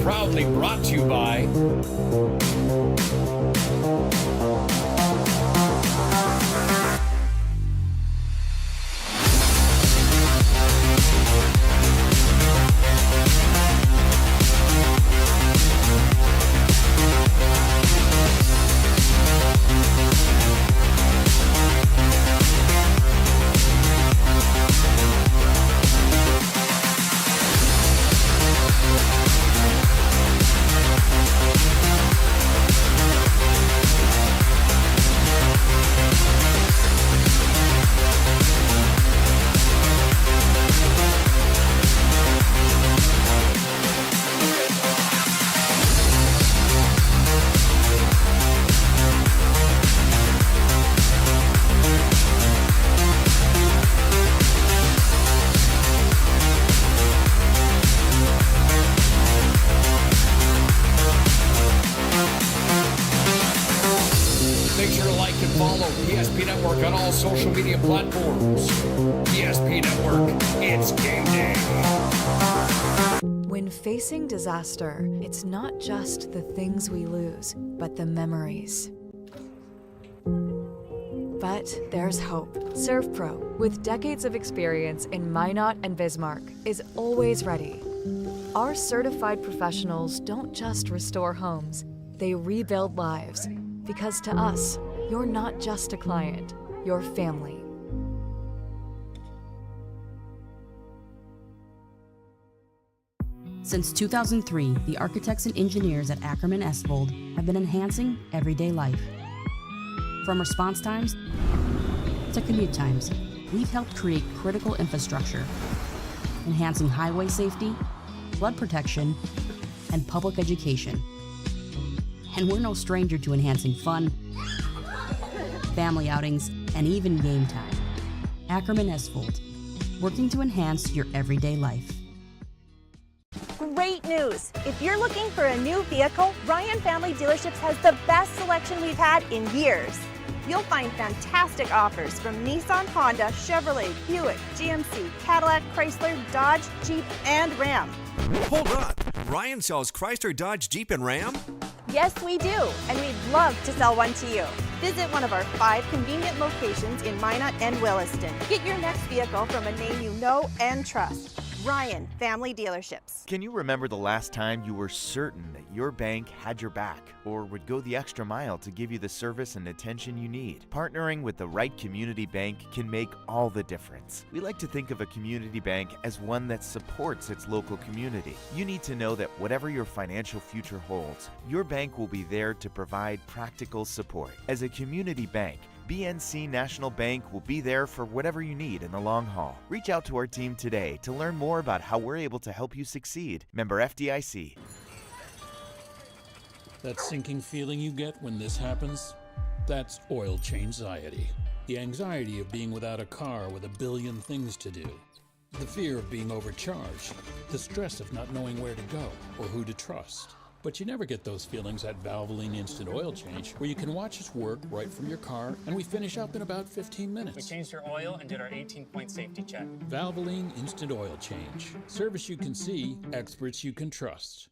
proudly brought to you by Make sure to like and follow PSP Network on all social media platforms. PSP Network, it's game day. When facing disaster, it's not just the things we lose, but the memories. But there's hope. ServPro, with decades of experience in Minot and Bismarck, is always ready. Our certified professionals don't just restore homes, they rebuild lives. Because to us, you're not just a client, you're family. Since 2003, the architects and engineers at Ackerman Esvold have been enhancing everyday life. From response times to commute times, we've helped create critical infrastructure, enhancing highway safety, flood protection, and public education. And we're no stranger to enhancing fun, family outings, and even game time. Ackerman Esvold, working to enhance your everyday life. Great news! If you're looking for a new vehicle, Ryan Family Dealerships has the best selection we've had in years. You'll find fantastic offers from Nissan, Honda, Chevrolet, Buick, GMC, Cadillac, Chrysler, Dodge, Jeep, and Ram. Hold up! Ryan sells Chrysler, Dodge, Jeep, and Ram? Yes, we do, and we'd love to sell one to you. Visit one of our 5 convenient locations in Minot and Williston. Get your next vehicle from a name you know and trust. Ryan Family Dealerships. Can you remember the last time you were certain that your bank had your back or would go the extra mile to give you the service and attention you need? Partnering with the right community bank can make all the difference. We like to think of a community bank as one that supports its local community. You need to know that whatever your financial future holds, your bank will be there to provide practical support. As a community bank, BNC National Bank will be there for whatever you need in the long haul. Reach out to our team today to learn more about how we're able to help you succeed. Member FDIC. That sinking feeling you get when this happens? That's oil change-anxiety. The anxiety of being without a car with a billion things to do. The fear of being overcharged. The stress of not knowing where to go or who to trust. But you never get those feelings at Valvoline Instant Oil Change, where you can watch us work right from your car, and we finish up in about 15 minutes. We changed your oil and did our 18-point safety check. Valvoline Instant Oil Change. Service you can see, experts you can trust.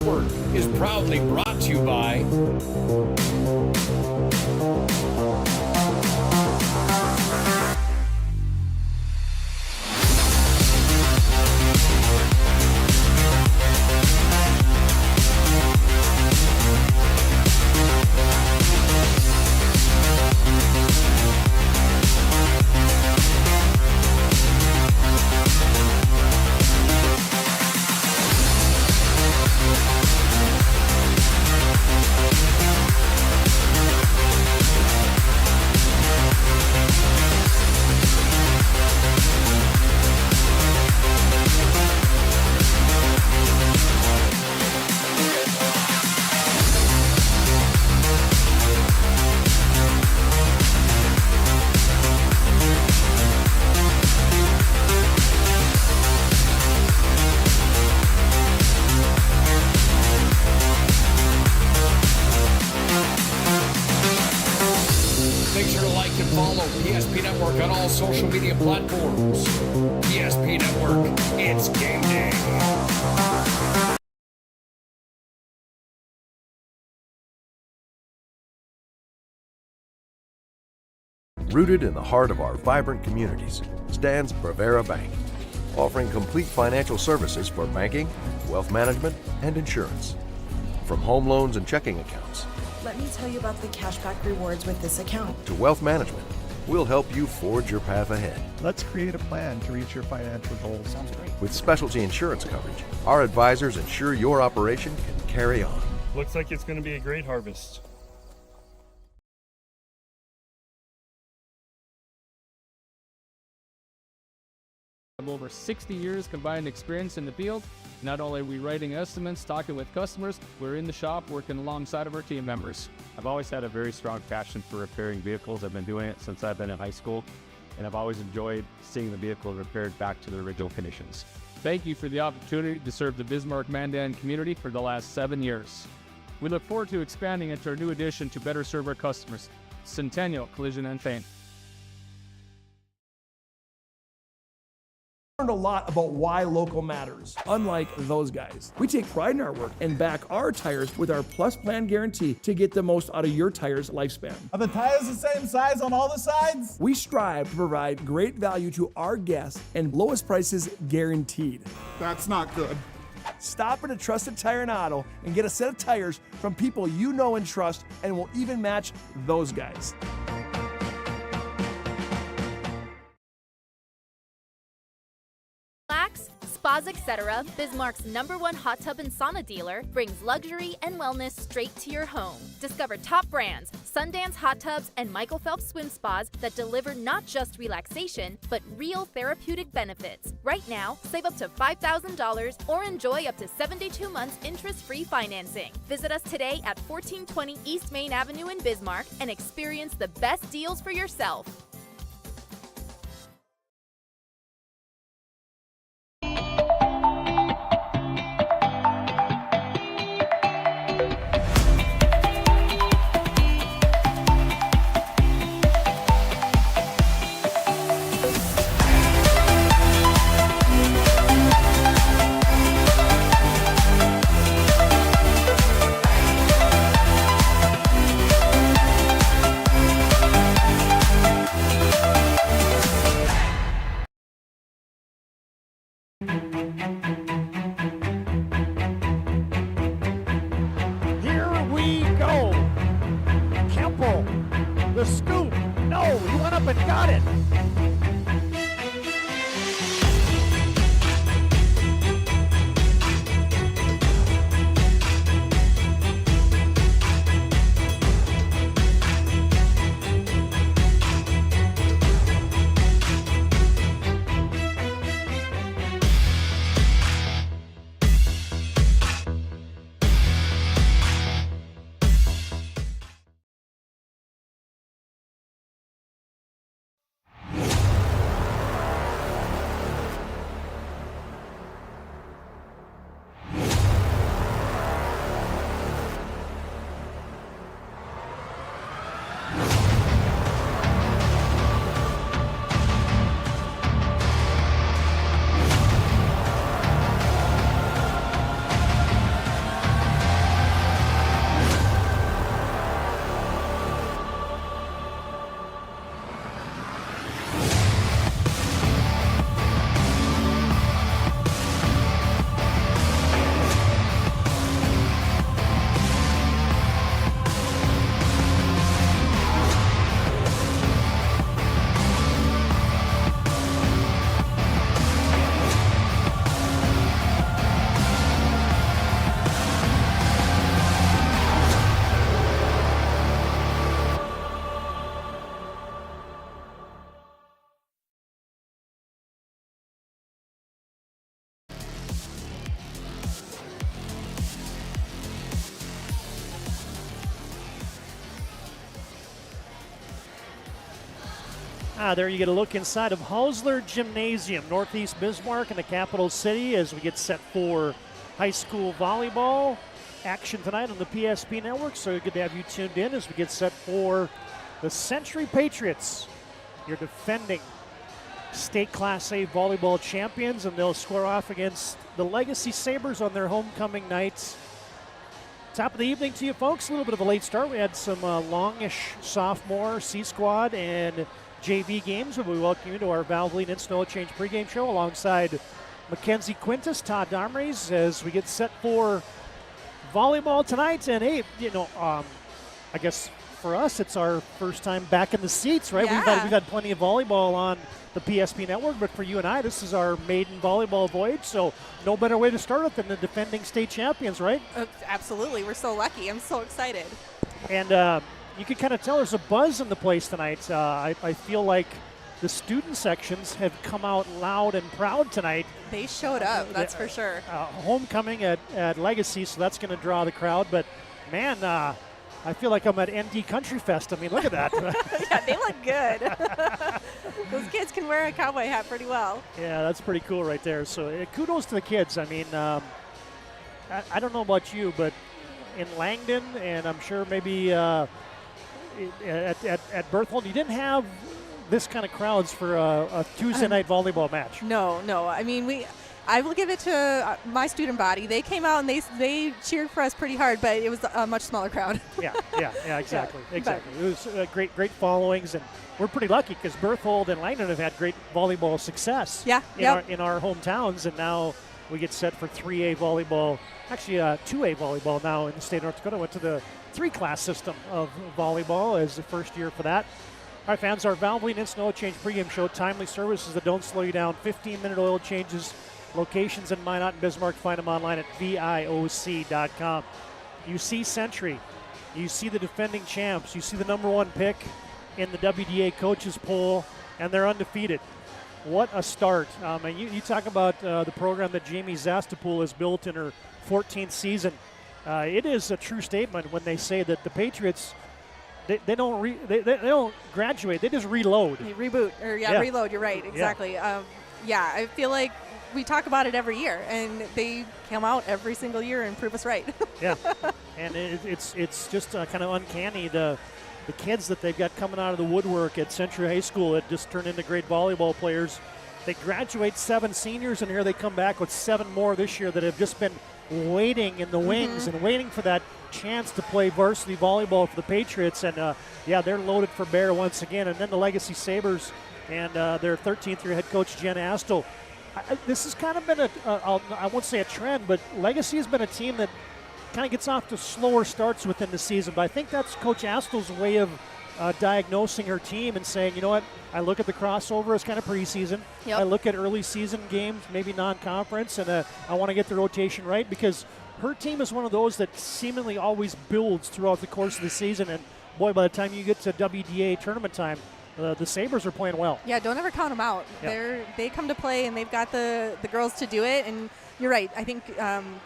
Work is proudly brought to you by follow PSP Network on all social media platforms. PSP Network, it's game day. Rooted in the heart of our vibrant communities stands Bravera Bank, offering complete financial services for banking, wealth management, and insurance. From home loans and checking accounts Let me tell you about the cashback rewards with this account. to wealth management, we'll help you forge your path ahead. Let's create a plan to reach your financial goals. Sounds great. With specialty insurance coverage, our advisors ensure your operation can carry on. Looks like it's going to be a great harvest. I have over 60 years combined experience in the field. Not only are we writing estimates, talking with customers, we're in the shop working alongside of our team members. I've always had a very strong passion for repairing vehicles. I've been doing it since I've been in high school, and I've always enjoyed seeing the vehicle repaired back to the original conditions. Thank you for the opportunity to serve the Bismarck-Mandan community for the last 7 years. We look forward to expanding into our new addition to better serve our customers, Centennial Collision and Paint. Learned a lot about why local matters. Unlike those guys, we take pride in our work and back our tires with our Plus Plan guarantee to get the most out of your tire's lifespan. Are the tires the same size on all the sides? We strive to provide great value to our guests and lowest prices guaranteed. That's not good. Stop at a trusted tire and auto and get a set of tires from people you know and trust, and will even match those guys. Spas Etc., Bismarck's #1 hot tub and sauna dealer, brings luxury and wellness straight to your home. Discover top brands, Sundance Hot Tubs, and Michael Phelps Swim Spas that deliver not just relaxation, but real therapeutic benefits. Right now, save up to $5,000 or enjoy up to 72 months interest-free financing. Visit us today at 1420 East Main Avenue in Bismarck and experience the best deals for yourself. Here we go. Kemple, the scoop. No, he went up and got it. There you get a look inside of Hausler Gymnasium, Northeast Bismarck in the capital city, as we get set for high school volleyball action tonight on the PSP network. So good to have you tuned in as we get set for the Century Patriots, your defending state Class A volleyball champions, and they'll square off against the Legacy Sabres on their homecoming night. Top of the evening to you folks. A little bit of a late start. We had some longish sophomore C squad and JV games. We welcome you to our Valvoline and Snow Change pregame show alongside Mackenzie Quintus, Todd Domreys, as we get set for volleyball tonight. And hey, I guess for us it's our first time back in the seats, right? Yeah. We've had plenty of volleyball on the PSP network, but for you and I, this is our maiden volleyball voyage, so no better way to start it than the defending state champions, right? Absolutely. We're so lucky. I'm so excited. And you can kind of tell there's a buzz in the place tonight. I feel like the student sections have come out loud and proud tonight. They showed up, that's for sure. Homecoming at Legacy, so that's going to draw the crowd. But, man, I feel like I'm at ND Country Fest. I mean, look at that. Yeah, they look good. Those kids can wear a cowboy hat pretty well. Yeah, that's pretty cool right there. So kudos to the kids. I mean, I don't know about you, but in Langdon, and I'm sure maybe at Berthold, you didn't have this kind of crowds for a Tuesday night volleyball match. No. I mean, I will give it to my student body. They came out and they cheered for us pretty hard, but it was a much smaller crowd. Yeah, exactly. Exactly. It was great followings, and we're pretty lucky because Berthold and Langdon have had great volleyball success in our hometowns, and now we get set for 3A volleyball, actually 2A volleyball now in the state of North Dakota. Went to the 3-class system of volleyball as the first year for that. All right, fans, our Valvoline Instant Oil Change pregame show, timely services that don't slow you down, 15-minute oil changes, locations in Minot and Bismarck. Find them online at VIOC.com. You see Century. You see the defending champs. You see the #1 pick in the WDA coaches poll, and they're undefeated. What a start. And you talk about the program that Jamie Zastapool has built in her 14th season. It is a true statement when they say that the Patriots, they don't graduate. They just reload. They reboot. Reload. You're right. Exactly. I feel like we talk about it every year, and they come out every single year and prove us right. Yeah. And it's just kind of uncanny, the kids that they've got coming out of the woodwork at Century High School that just turned into great volleyball players. They graduate 7 seniors, and here they come back with 7 more this year that have just been waiting in the wings and waiting for that chance to play varsity volleyball for the Patriots. And they're loaded for bear once again. And then the Legacy Sabres and their 13th year head coach Jen Astle. This has kind of been I won't say a trend, but Legacy has been a team that kind of gets off to slower starts within the season. But I think that's Coach Astle's way of diagnosing her team and saying, you know what, I look at the crossover as kind of preseason. Yep. I look at early season games, maybe non-conference, and I want to get the rotation right, because her team is one of those that seemingly always builds throughout the course of the season. And boy, by the time you get to WDA tournament time, the Sabres are playing well. Yeah, don't ever count them out. Yeah. They come to play, and they've got the girls to do it. And you're right. I think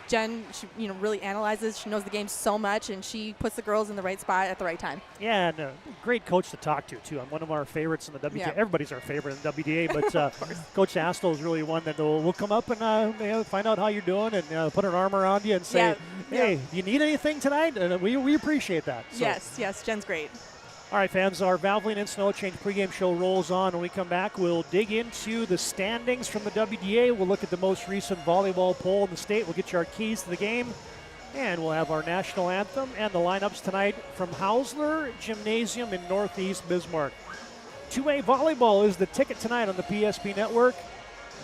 Jen, she, really analyzes. She knows the game so much, and she puts the girls in the right spot at the right time. Yeah, and great coach to talk to, too. I'm one of our favorites in the WDA. Yeah. Everybody's our favorite in the WDA, but Coach Astle is really one that will come up and find out how you're doing and put an arm around you and say, hey, do you need anything tonight? And we appreciate that. So. Yes, Jen's great. All right, fans, our Valvoline and Snow Change pregame show rolls on. When we come back, we'll dig into the standings from the WDA. We'll look at the most recent volleyball poll in the state. We'll get you our keys to the game. And we'll have our national anthem and the lineups tonight from Hausler Gymnasium in Northeast Bismarck. 2A volleyball is the ticket tonight on the PSP network.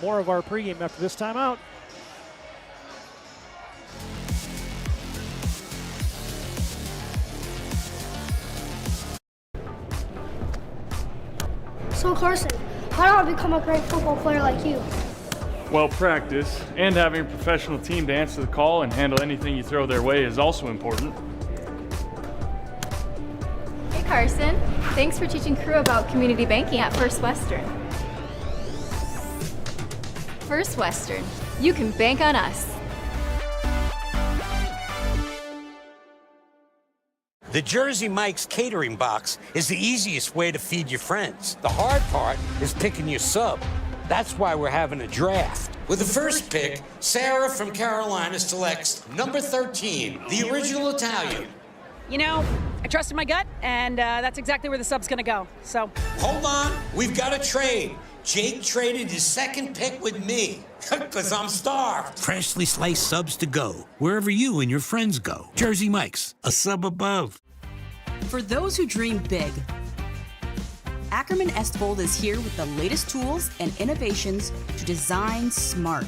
More of our pregame after this timeout. So Carson, how do I become a great football player like you? Well, practice and having a professional team to answer the call and handle anything you throw their way is also important. Hey Carson, thanks for teaching crew about community banking at First Western. First Western, you can bank on us. The Jersey Mike's catering box is the easiest way to feed your friends. The hard part is picking your sub. That's why we're having a draft. With the first pick, Sarah from Carolina selects number 13, the original Italian. You know, I trusted my gut, and that's exactly where the sub's gonna go, so. Hold on, we've got a trade. Jake traded his second pick with me, because I'm starved. Freshly sliced subs to go, wherever you and your friends go. Jersey Mike's, a sub above. For those who dream big, Ackerman Estvold is here with the latest tools and innovations to design smart.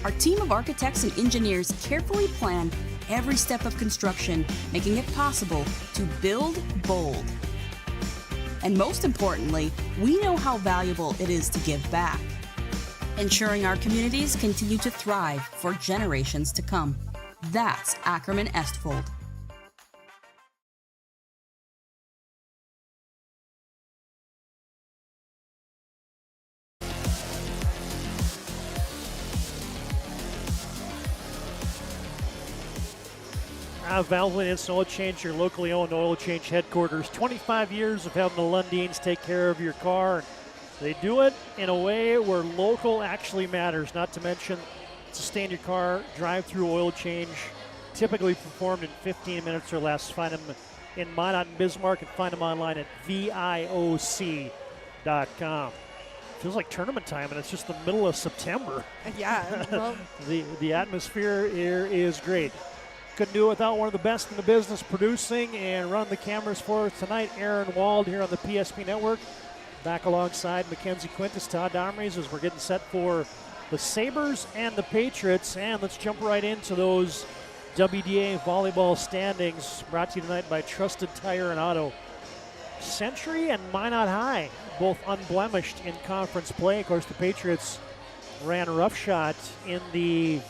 Our team of architects and engineers carefully plan every step of construction, making it possible to build bold. And most importantly, we know how valuable it is to give back, ensuring our communities continue to thrive for generations to come. That's Ackerman Estvold. Valvoline Instant Oil Change, your locally owned oil change headquarters. 25 years of having the Lundins take care of your car. They do it in a way where local actually matters, not to mention stay in your car, drive-through oil change, typically performed in 15 minutes or less. Find them in Minot and Bismarck and find them online at VIOC.com. Feels like tournament time, and it's just the middle of September. Yeah. Well. The atmosphere here is great. Couldn't do it without one of the best in the business producing and run the cameras for us tonight, Aaron Wald here on the PSP Network. Back alongside Mackenzie Quintus, Todd Domries as we're getting set for the Sabres and the Patriots. And let's jump right into those WDA volleyball standings, brought to you tonight by Trusted Tire and Auto. Century and Minot High, both unblemished in conference play. Of course, the Patriots ran roughshod in the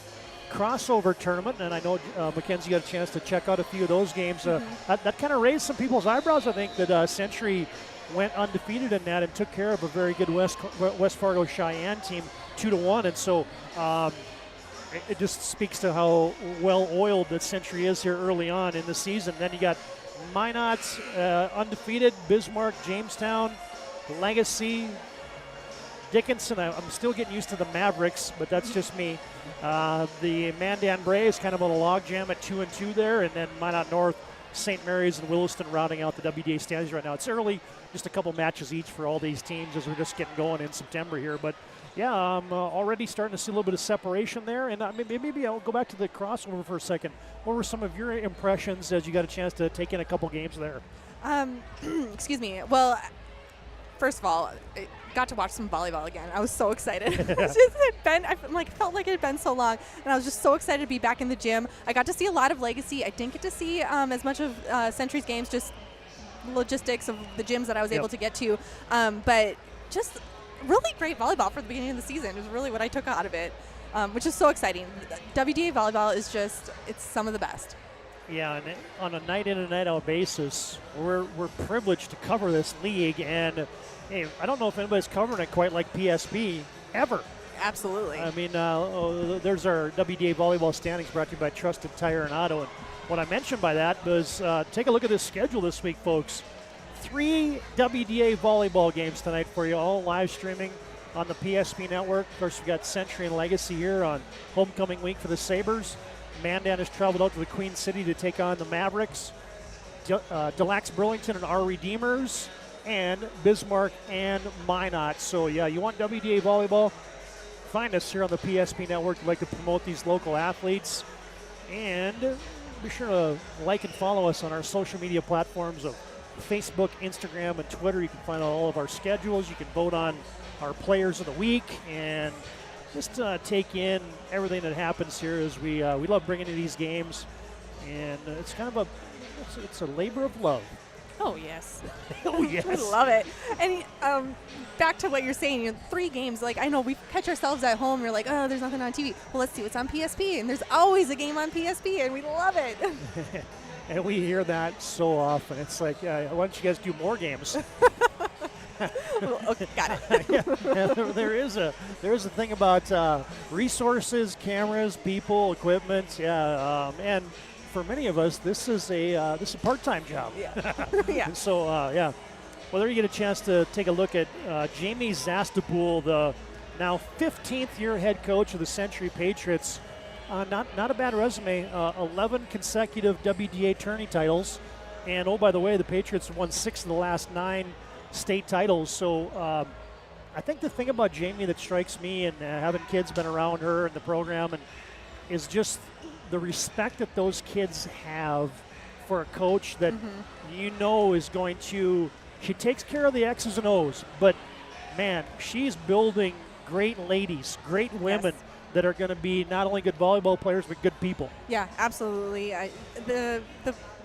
crossover tournament, and I know Mackenzie got a chance to check out a few of those games. That kind of raised some people's eyebrows, I think, that Century went undefeated in that and took care of a very good West Fargo Cheyenne team 2-1, and so it just speaks to how well-oiled that Century is here early on in the season. Then you got Minot undefeated, Bismarck, Jamestown, Legacy, Dickinson. I'm still getting used to the Mavericks, but that's just me. The Mandan Bray is kind of on a logjam at 2-2 there, and then Minot North, St. Mary's, and Williston rounding out the WDA standings right now. It's early, just a couple matches each for all these teams as we're just getting going in September here. But yeah, I'm already starting to see a little bit of separation there. And maybe I'll go back to the crossover for a second. What were some of your impressions as you got a chance to take in a couple games there? Excuse me. Well, first of all, I got to watch some volleyball again. I was so excited. I felt like it had been so long, and I was just so excited to be back in the gym. I got to see a lot of Legacy. I didn't get to see as much of Century's games, just logistics of the gyms that I was able to get to. But just really great volleyball for the beginning of the season is really what I took out of it, which is so exciting. WDA volleyball is it's some of the best. Yeah, and on a night in and night out basis, we're privileged to cover this league, and hey, I don't know if anybody's covering it quite like PSP ever. Absolutely. I mean, there's our WDA volleyball standings brought to you by Trusted Tire and Auto. And what I mentioned by that was take a look at this schedule this week, folks. 3 WDA volleyball games tonight for you, all live streaming on the PSP Network. Of course, we've got Century and Legacy here on homecoming week for the Sabres. Mandan has traveled out to the Queen City to take on the Mavericks. Delax Burlington and our Redeemers, and Bismarck and Minot. So yeah, you want WDA volleyball? Find us here on the PSP Network. We'd like to promote these local athletes. And be sure to like and follow us on our social media platforms of Facebook, Instagram, and Twitter. You can find all of our schedules. You can vote on our players of the week and just take in everything that happens here as we love bringing you these games. And it's kind of it's a labor of love. Oh, yes. Oh, yes. I love it. And back to what you're saying, 3 games. Like, I know we catch ourselves at home. We're like, oh, there's nothing on TV. Well, let's see what's on PSP. And there's always a game on PSP, and we love it. And we hear that so often. It's like, why don't you guys do more games? Okay, got it. There is a thing about resources, cameras, people, equipment. Yeah, and for many of us, this is a part-time job. Yeah. Yeah. So yeah. Well, there you get a chance to take a look at Jamie Zastapool, the now 15th year head coach of the Century Patriots. Not a bad resume. 11 consecutive WDA tourney titles, and oh, by the way, the Patriots won 6 of the last 9 state titles. So I think the thing about Jamie that strikes me, and having kids been around her in the program, and is just the respect that those kids have for a coach that you know is going to She takes care of the X's and O's, but man, she's building great ladies, great women that are going to be not only good volleyball players, but good people. Yeah, absolutely. The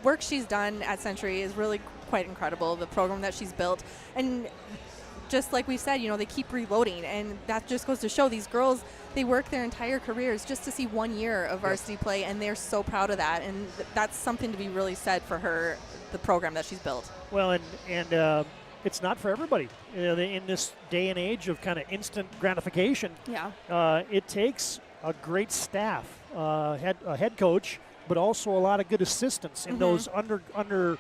work she's done at Century is really quite incredible, the program that she's built. And just like we said, they keep reloading, and that just goes to show these girls, they work their entire careers just to see 1 year of varsity play, and they're so proud of that. And that's something to be really said for her, the program that she's built. Well, and it's not for everybody. In this day and age of kind of instant gratification, it takes a great staff, a head coach, but also a lot of good assistants in those under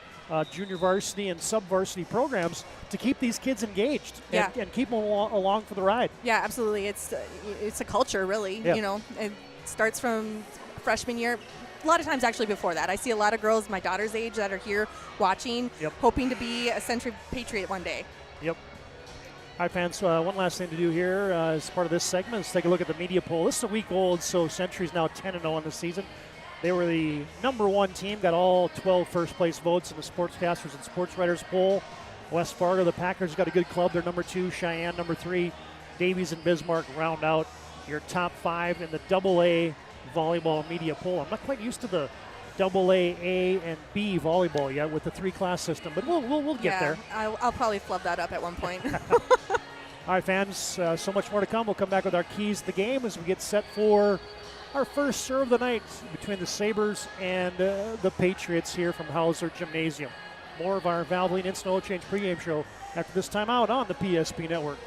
junior varsity and sub-varsity programs to keep these kids engaged and keep them along for the ride. Yeah, absolutely. It's a culture, really. It starts from freshman year. A lot of times actually before that. I see a lot of girls my daughter's age that are here watching, hoping to be a Century Patriot one day. Yep. All right, fans, one last thing to do here as part of this segment is take a look at the media poll. This is a week old, so Century's now 10-0 on the season. They were the #1 team, got all 12 first-place votes in the Sportscasters and Sports Writers poll. West Fargo, the Packers, got a good club. They're #2. Cheyenne, #3. Davies and Bismarck round out your top 5 in the AA volleyball media poll. I'm not quite used to the AA, A, and B volleyball yet with the 3-class system, but we'll get there. I'll probably flub that up at one point. All right, fans, so much more to come. We'll come back with our keys to the game as we get set for our first serve of the night between the Sabres and the Patriots here from Hauser Gymnasium. More of our Valvoline Instant Oil Change pregame show after this timeout on the PSP Network.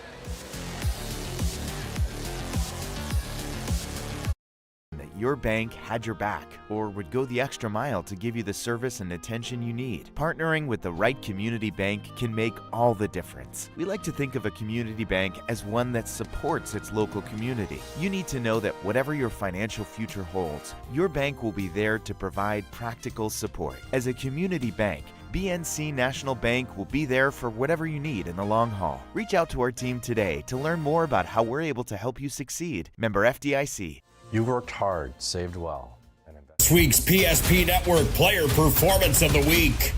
Your bank had your back or would go the extra mile to give you the service and attention you need. Partnering with the right community bank can make all the difference. We like to think of a community bank as one that supports its local community. You need to know that whatever your financial future holds, your bank will be there to provide practical support. As a community bank, BNC National Bank will be there for whatever you need in the long haul. Reach out to our team today to learn more about how we're able to help you succeed. Member FDIC. You worked hard, saved well. This week's PSP Network Player Performance of the Week,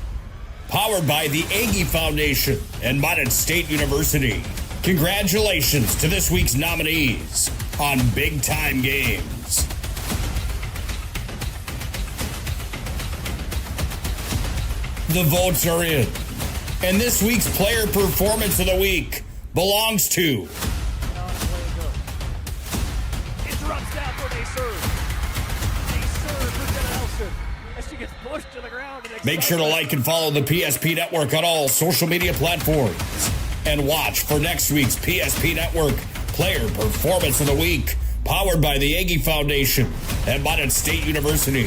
powered by the Aggie Foundation and Mountain State University. Congratulations to this week's nominees on Big Time Games. The votes are in, and this week's Player Performance of the Week belongs to Make sure to like and follow the PSP Network on all social media platforms. And watch for next week's PSP Network Player Performance of the Week, powered by the Aggie Foundation and Mountain State University.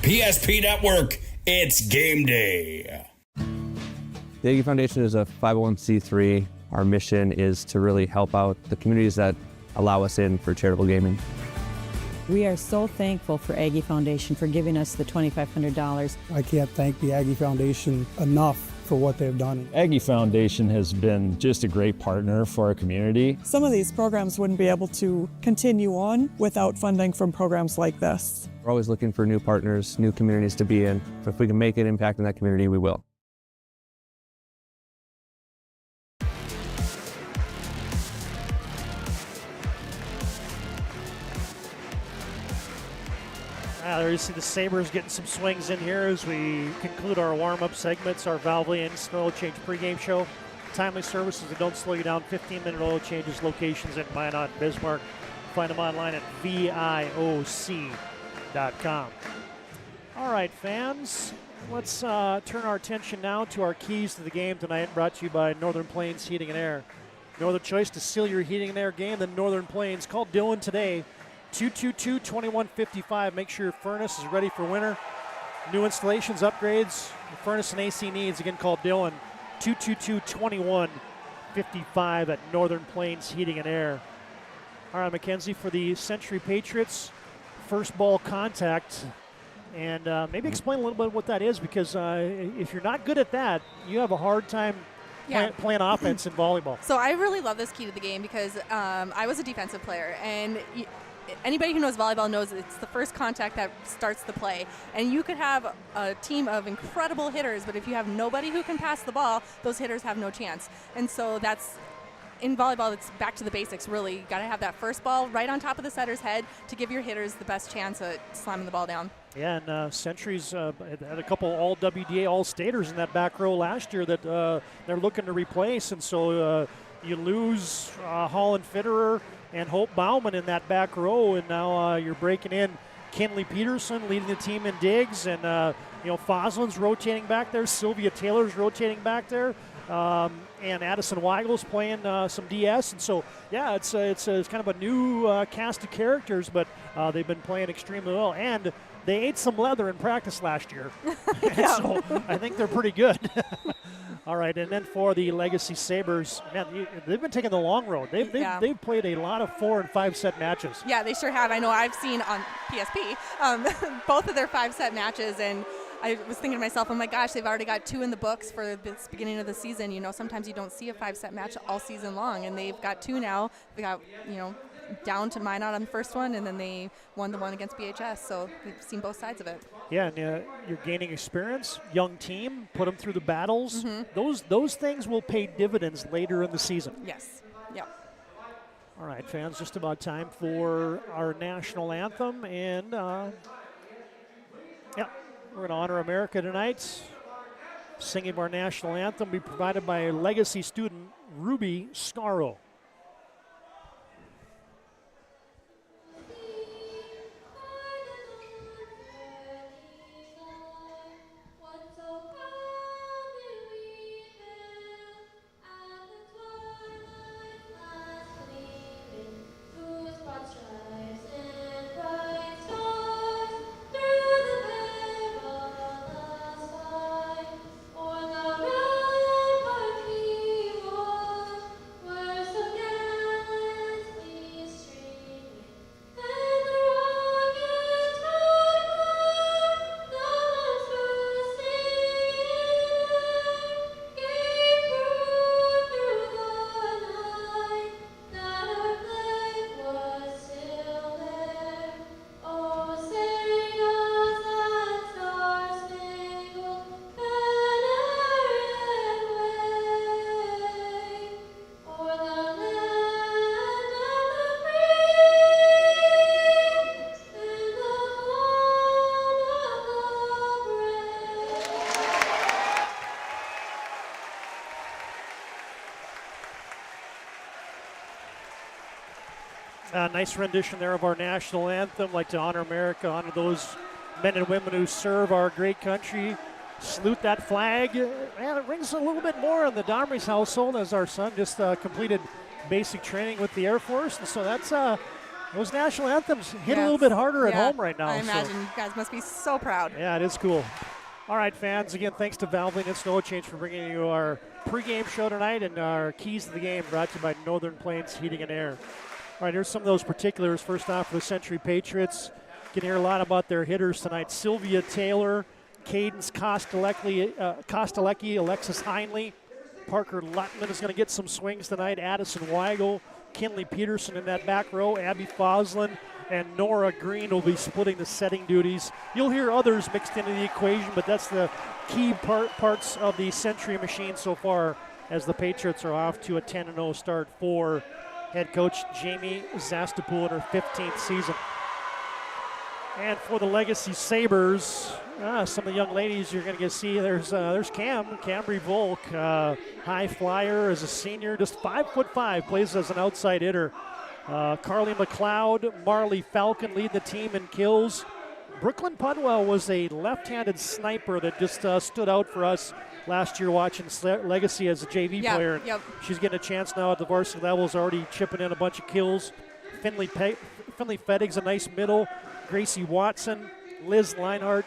PSP Network, it's game day. The Aggie Foundation is a 501c3. Our mission is to really help out the communities that allow us in for charitable gaming. We are so thankful for Aggie Foundation for giving us the $2,500. I can't thank the Aggie Foundation enough for what they've done. Aggie Foundation has been just a great partner for our community. Some of these programs wouldn't be able to continue on without funding from programs like this. We're always looking for new partners, new communities to be in. If we can make an impact in that community, we will. There you see the Sabres getting some swings in here as we conclude our warm-up segments, our Valvoline Instant Oil Change pregame show. Timely services that don't slow you down, 15-minute oil changes, locations in Minot, Bismarck. Find them online at VIOC.com. All right, fans, let's turn our attention now to our keys to the game tonight, brought to you by Northern Plains Heating and Air. No other choice to seal your heating and air game than Northern Plains. Call Dylan today. 222-2155. Make sure your furnace is ready for winter. New installations, upgrades, furnace and AC needs. Again, call Dylan. 222-2155 at Northern Plains Heating and Air. All right, Mackenzie, for the Century Patriots, first ball contact. And maybe explain a little bit what that is, because if you're not good at that, you have a hard time playing offense in volleyball. So I really love this key to the game because I was a defensive player, and anybody who knows volleyball knows it's the first contact that starts the play. And you could have a team of incredible hitters, but if you have nobody who can pass the ball, those hitters have no chance. And so that's, in volleyball, it's back to the basics, really. You got to have that first ball right on top of the setter's head to give your hitters the best chance at slamming the ball down. Yeah, and Century's had a couple all WDA all-staters in that back row last year that they're looking to replace, and so you lose Holland Fitterer and Hope Bauman in that back row, and now you're breaking in Kinley Peterson leading the team in digs, and Foslin's rotating back there, Sylvia Taylor's rotating back there. And Addison Weigel's playing some DS, and so it's kind of a new cast of characters, but they've been playing extremely well, and they ate some leather in practice last year, so I think they're pretty good. All right, and then for the Legacy Sabres, man, they've been taking the long road. They've played a lot of 4 and 5 set matches. Yeah, they sure have. I know I've seen on PSP both of their 5-set matches, and I was thinking to myself, oh my gosh, they've already got 2 in the books for this beginning of the season. Sometimes you don't see a 5-set match all season long, and they've got 2 now. They got, down to Minot on the first one, and then they won the one against BHS, so they've seen both sides of it. Yeah, and you're gaining experience, young team, put them through the battles. Mm-hmm. Those things will pay dividends later in the season. Yes, yep. All right, fans, just about time for our national anthem, and we're going to honor America tonight. Singing our national anthem will be provided by Legacy student Ruby Scaro. Nice rendition there of our national anthem. Like to honor America, honor those men and women who serve our great country. Salute that flag. And it rings a little bit more in the Domrey's household as our son just completed basic training with the Air Force. And so that's those national anthems hit a little bit harder at home right now. I imagine you guys must be so proud. Yeah, it is cool. All right, fans, again, thanks to Valvoline and Snow Change for bringing you our pregame show tonight and our keys to the game brought to you by Northern Plains Heating and Air. All right, here's some of those particulars. First off, for the Century Patriots, you can hear a lot about their hitters tonight. Sylvia Taylor, Cadence Kostelecki, Alexis Heinley, Parker Lutman is going to get some swings tonight. Addison Weigel, Kinley Peterson in that back row, Abby Foslin, and Nora Green will be splitting the setting duties. You'll hear others mixed into the equation, but that's the key parts of the Century machine so far as the Patriots are off to a 10-0 start for head coach Jamie Zastapool in her 15th season. And for the Legacy Sabres, some of the young ladies you're going to get to see. There's Cambry Volk, high flyer as a senior, just 5'5", plays as an outside hitter. Carly McLeod, Marley Falcon lead the team in kills. Brooklyn Pudwell was a left-handed sniper that just stood out for us last year watching Legacy as a JV player. Yep. She's getting a chance now at the varsity levels, already chipping in a bunch of kills. Finley Fettig's a nice middle. Gracie Watson, Liz Leinhardt,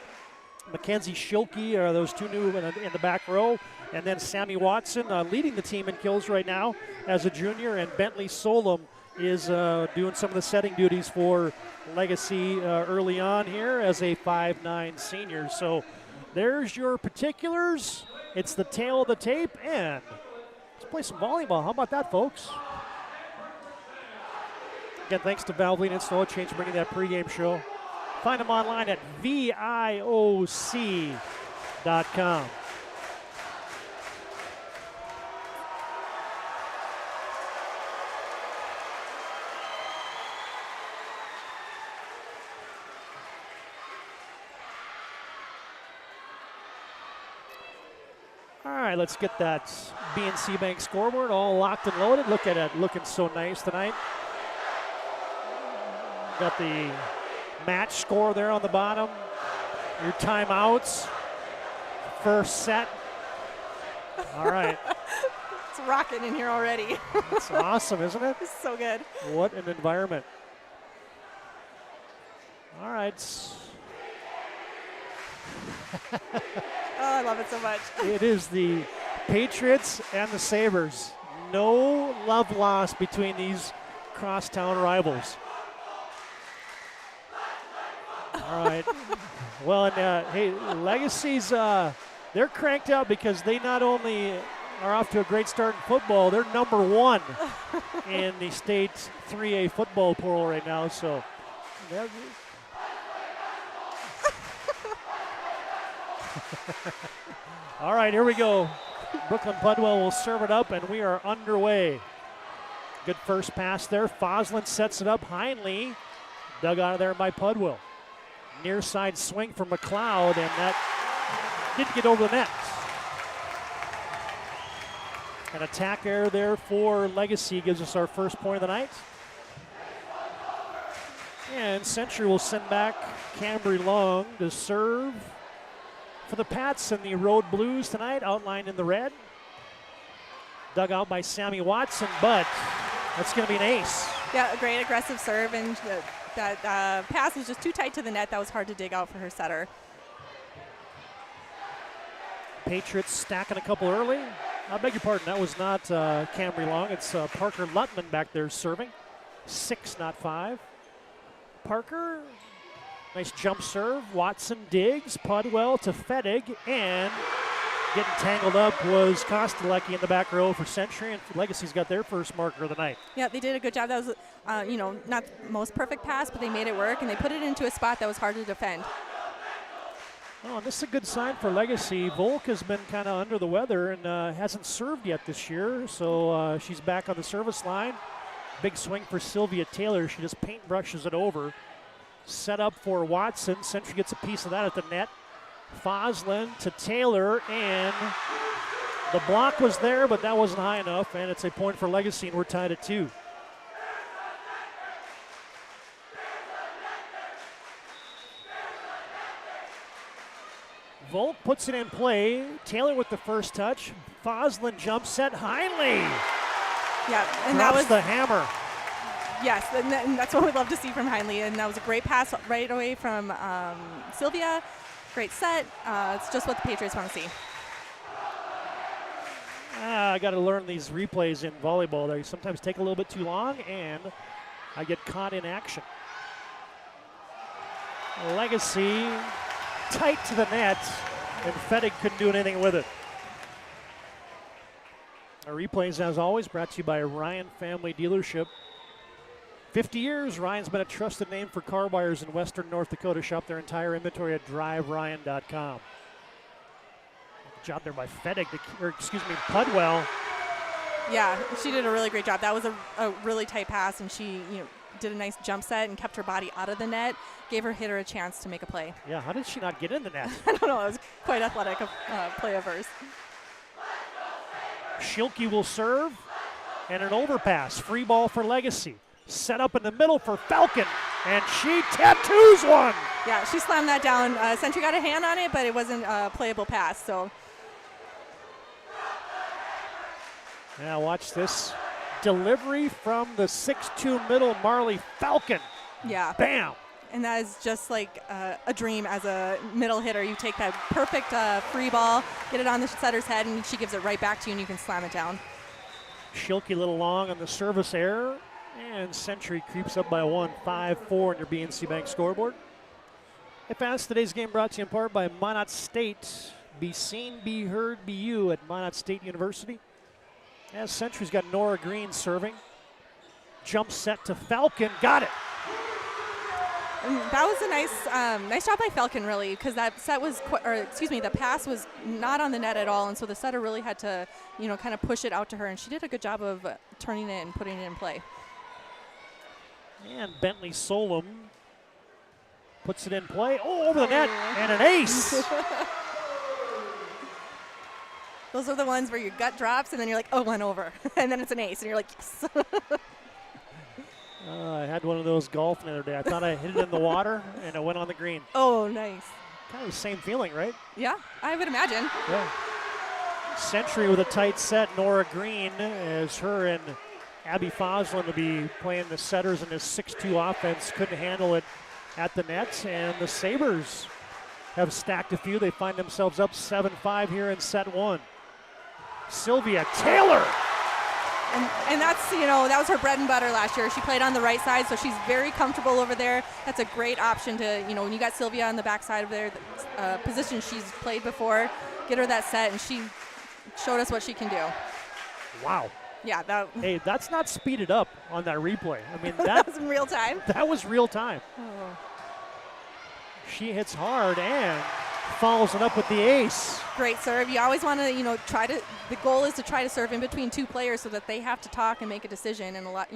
Mackenzie Schilke are those two new in the back row. And then Sammy Watson leading the team in kills right now as a junior. And Bentley Solom is doing some of the setting duties for Legacy early on here as a 5'9" senior. So there's your particulars. It's the tail of the tape, and let's play some volleyball. How about that, folks? Again, thanks to Valvoline and Snow Change for bringing that pregame show. Find them online at VIOC.com. All right, let's get that BNC Bank scoreboard all locked and loaded. Look at it, looking so nice tonight. Got the match score there on the bottom. Your timeouts. First set. All right. It's rocking in here already. It's awesome, isn't it? It's so good. What an environment. All right. Oh, I love it so much. It is the Patriots and the Sabres. No love lost between these crosstown rivals. All right. Well, and hey, Legacy's, they're cranked out because they not only are off to a great start in football, they're number one in the state 3A football poll right now. So, all right, here we go. Brooklyn Budwell will serve it up, and we are underway. Good first pass there. Foslin sets it up. Heinley dug out of there by Pudwell. Near side swing from McLeod, and that didn't get over the net. An attack error there for Legacy gives us our first point of the night. And Century will send back Cambry Long to serve for the Pats in the Road Blues tonight, outlined in the red. Dug out by Sammy Watson, but that's going to be an ace. Yeah, a great aggressive serve, and that pass was just too tight to the net. That was hard to dig out for her setter. Patriots stacking a couple early. I beg your pardon, that was not Cambry Long. It's Parker Lutman back there serving. 6, not 5. Parker, nice jump serve. Watson digs. Pudwell to Fedig, and getting tangled up was Kostelecki in the back row for Century, and Legacy's got their first marker of the night. Yeah, they did a good job. That was, not the most perfect pass, but they made it work, and they put it into a spot that was hard to defend. Oh, and this is a good sign for Legacy. Volk has been kind of under the weather and hasn't served yet this year, so she's back on the service line. Big swing for Sylvia Taylor. She just paintbrushes it over. Set up for Watson. Century gets a piece of that at the net. Foslin to Taylor, and the block was there, but that wasn't high enough, and it's a point for Legacy, and we're tied at 2. Volk puts it in play. Taylor with the first touch. Foslin jump set. Heinley. Yeah, and drops that was the hammer. Yes, and that's what we love to see from Heinley. And that was a great pass right away from Sylvia. Great set. It's just what the Patriots want to see. I got to learn these replays in volleyball. They sometimes take a little bit too long, and I get caught in action. Legacy tight to the net, and Fedig couldn't do anything with it. Our replays, as always, brought to you by Ryan Family Dealership. 50 years, Ryan's been a trusted name for car buyers in Western North Dakota. Shop their entire inventory at driveryan.com. Good job there by Fedig, Pudwell. Yeah, she did a really great job. That was a really tight pass, and she did a nice jump set and kept her body out of the net, gave her hitter a chance to make a play. Yeah, how did she not get in the net? I don't know. It was quite athletic play of hers. Schilke will serve, and an overpass. Free ball for Legacy. Set up in the middle for Falcon, and she tattoos one. Yeah, she slammed that down. Century got a hand on it, but it wasn't a playable pass. So. Now watch this. Delivery from the 6'2" middle, Marley Falcon. Yeah. Bam. And that is just like a dream as a middle hitter. You take that perfect free ball, get it on the setter's head, and she gives it right back to you, and you can slam it down. Schilke a little long on the service error, and Century creeps up by 1, 5-4 on your BNC Bank scoreboard. Hey fans, today's game brought to you in part by Minot State. Be seen, be heard, be you at Minot State University. As Century's got Nora Green serving. Jump set to Falcon. Got it. And that was a nice job by Falcon, really, because that set was, the pass was not on the net at all, and so the setter really had to, kind of push it out to her, and she did a good job of turning it and putting it in play. And Bentley Solom puts it in play. Oh, over the net, and an ace. Those are the ones where your gut drops, and then you're like, oh, went over. And then it's an ace, and you're like, yes. I had one of those golf the other day. I thought I hit it in the water, and it went on the green. Oh, nice. Kind of the same feeling, right? Yeah, I would imagine. Yeah. Century with a tight set. Nora Green, as her and Abby Foslin will be playing the setters in this 6-2 offense. Couldn't handle it at the net, and the Sabres have stacked a few. They find themselves up 7-5 here in set 1. Sylvia Taylor. And that's, that was her bread and butter last year. She played on the right side, so she's very comfortable over there. That's a great option to, when you got Sylvia on the backside of there, position she's played before, get her that set, and she showed us what she can do. Wow. Yeah. Hey, that's not speeded up on that replay. I mean, that was in real time. That was real time. Oh. She hits hard and follows it up with the ace. Great serve. You always want to, the goal is to try to serve in between two players so that they have to talk and make a decision. And a lot,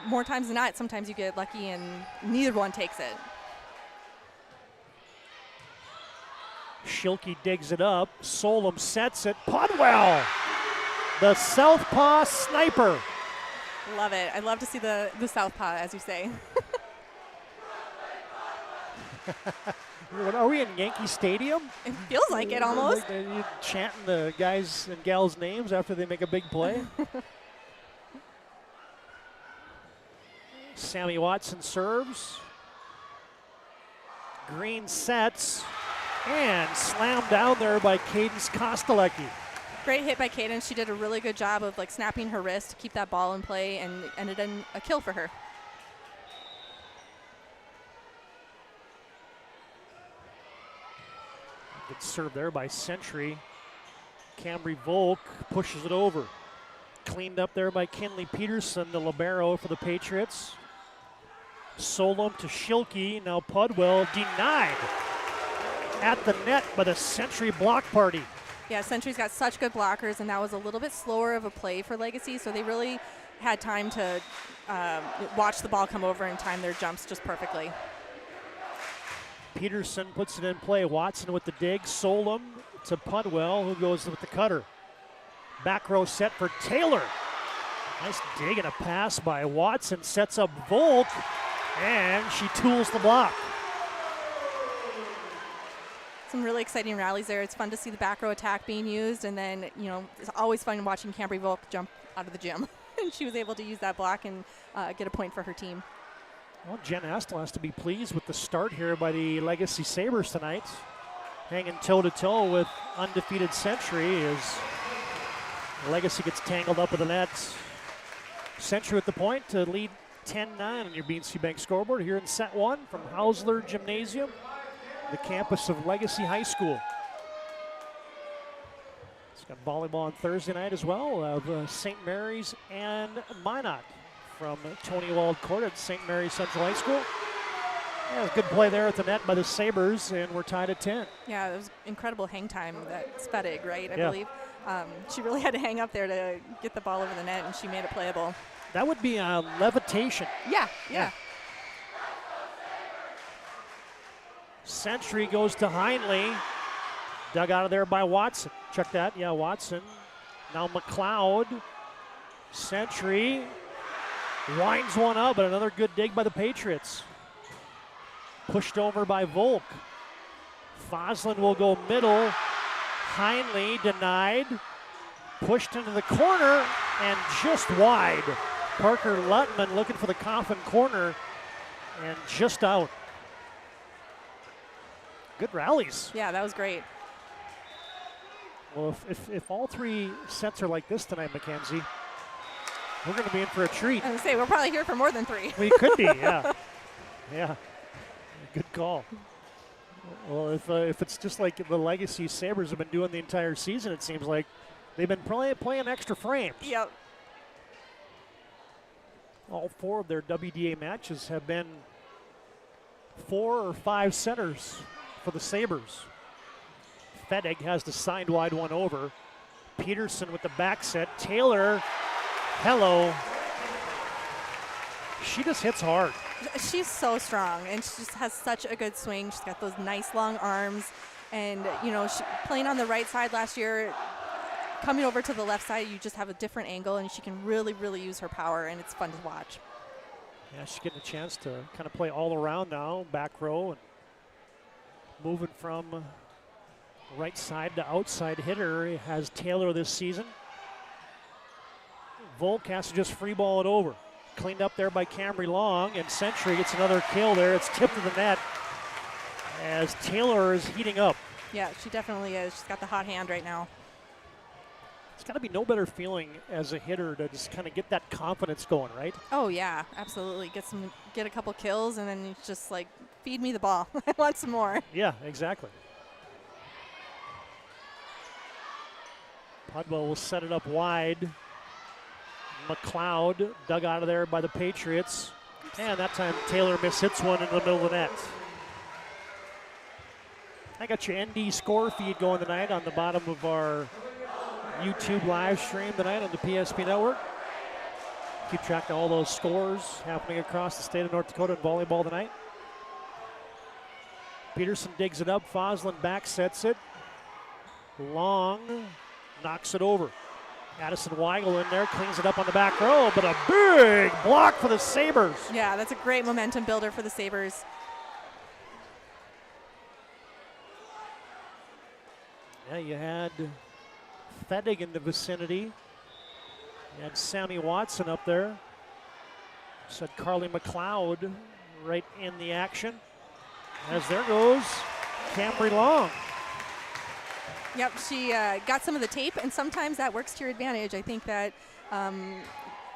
more times than not, sometimes you get lucky and neither one takes it. Schilke digs it up. Solom sets it. Pudwell, the southpaw sniper. Love it. I love to see the southpaw, as you say. Are we in Yankee Stadium? It feels like it almost. Are you chanting the guys and gals' names after they make a big play? Sammy Watson serves. Green sets. And slammed down there by Cadence Kostelecki. Great hit by Cadence. She did a really good job of snapping her wrist to keep that ball in play, and ended in a kill for her. Good serve there by Century. Cambry Volk pushes it over. Cleaned up there by Kinley Peterson, the libero for the Patriots. Solom to Schilke. Now Pudwell denied at the net by the Century block party. Yeah, Century's got such good blockers, and that was a little bit slower of a play for Legacy, so they really had time to watch the ball come over and time their jumps just perfectly. Peterson puts it in play. Watson with the dig. Solom to Pudwell, who goes with the cutter. Back row set for Taylor. Nice dig and a pass by Watson. Sets up Volk, and she tools the block. Some really exciting rallies there. It's fun to see the back row attack being used, and then, it's always fun watching Cambry Volk jump out of the gym. And she was able to use that block and get a point for her team. Well, Jen Astle has to be pleased with the start here by the Legacy Sabres tonight. Hanging toe-to-toe with undefeated Century as Legacy gets tangled up with the nets. Century at the point to lead 10-9 on your BNC Bank scoreboard here in set 1 from Hausler Gymnasium, the campus of Legacy High School. It's got volleyball on Thursday night as well of St. Mary's and Minot from Tony Wald Court at St. Mary's Central High School. Yeah, good play there at the net by the Sabres, and we're tied at 10. Yeah, it was incredible hang time. That Spedig, right, I Yeah. believe. She really had to hang up there to get the ball over the net, and she made it playable. That would be a levitation. Yeah. Century goes to Hindley. Dug out of there by Watson. Check that. Yeah, Watson. Now McLeod. Century winds one up, but another good dig by the Patriots. Pushed over by Volk. Foslin will go middle. Hindley denied. Pushed into the corner and just wide. Parker Lutman looking for the coffin corner and just out. Good rallies. Yeah, that was great. Well, if all three sets are like this tonight, Mackenzie, we're going to be in for a treat. I was going to say, we're probably here for more than 3. We could be, yeah. Yeah. Good call. Well, if it's just like the Legacy Sabres have been doing the entire season, it seems like they've been playing extra frames. Yep. All 4 of their WDA matches have been 4 or 5 centers for the Sabres. Fedig has the signed wide one over. Peterson with the back set. Taylor, hello. She just hits hard. She's so strong, and she just has such a good swing. She's got those nice long arms, and playing on the right side last year, coming over to the left side, you just have a different angle, and she can really, really use her power, and it's fun to watch. Yeah, she's getting a chance to kind of play all around now, back row, and moving from right side to outside hitter has Taylor this season. Volk has to just free ball it over. Cleaned up there by Camry Long, and Century gets another kill there. It's tipped to the net as Taylor is heating up. Yeah, she definitely is. She's got the hot hand right now. It's got to be no better feeling as a hitter to just kind of get that confidence going, right? Oh yeah, absolutely. Get a couple kills, and then it's just like, feed me the ball. I want some more. Yeah, exactly. Pudwell will set it up wide. McLeod dug out of there by the Patriots. And that time Taylor mishits one in the middle of the net. I got your ND score feed going tonight on the bottom of our YouTube live stream tonight on the PSP Network. Keep track of all those scores happening across the state of North Dakota in volleyball tonight. Peterson digs it up. Foslin back sets it. Long knocks it over. Addison Weigel in there, cleans it up on the back row, but a big block for the Sabres. Yeah, that's a great momentum builder for the Sabres. Yeah, you had Fedig in the vicinity. You had Sammy Watson up there. Said Carly McLeod right in the action. As there goes Camry Long. Yep, she got some of the tape, and sometimes that works to your advantage. I think that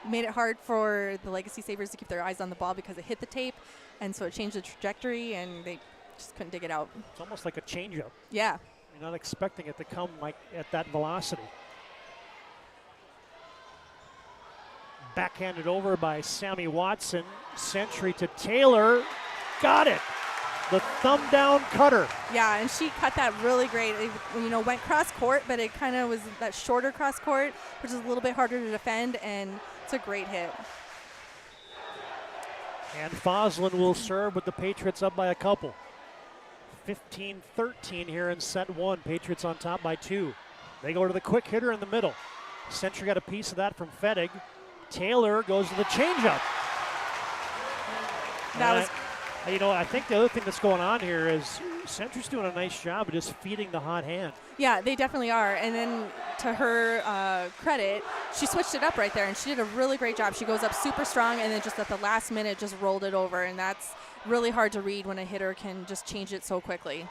made it hard for the Legacy Sabres to keep their eyes on the ball because it hit the tape, and so it changed the trajectory, and they just couldn't dig it out. It's almost like a changeup. Yeah. You're not expecting it to come like at that velocity. Backhanded over by Sammy Watson. Century to Taylor. Got it. The thumb down cutter. Yeah, and she cut that really great. It, went cross court, but it kind of was that shorter cross court, which is a little bit harder to defend, and it's a great hit. And Foslin will serve with the Patriots up by a couple. 15-13 here in set 1. Patriots on top by 2. They go to the quick hitter in the middle. Century got a piece of that from Fedig. Taylor goes to the changeup. I think the other thing that's going on here is Century's doing a nice job of just feeding the hot hand. Yeah, they definitely are. And then to her credit, she switched it up right there, and she did a really great job. She goes up super strong, and then just at the last minute just rolled it over, and that's really hard to read when a hitter can just change it so quickly.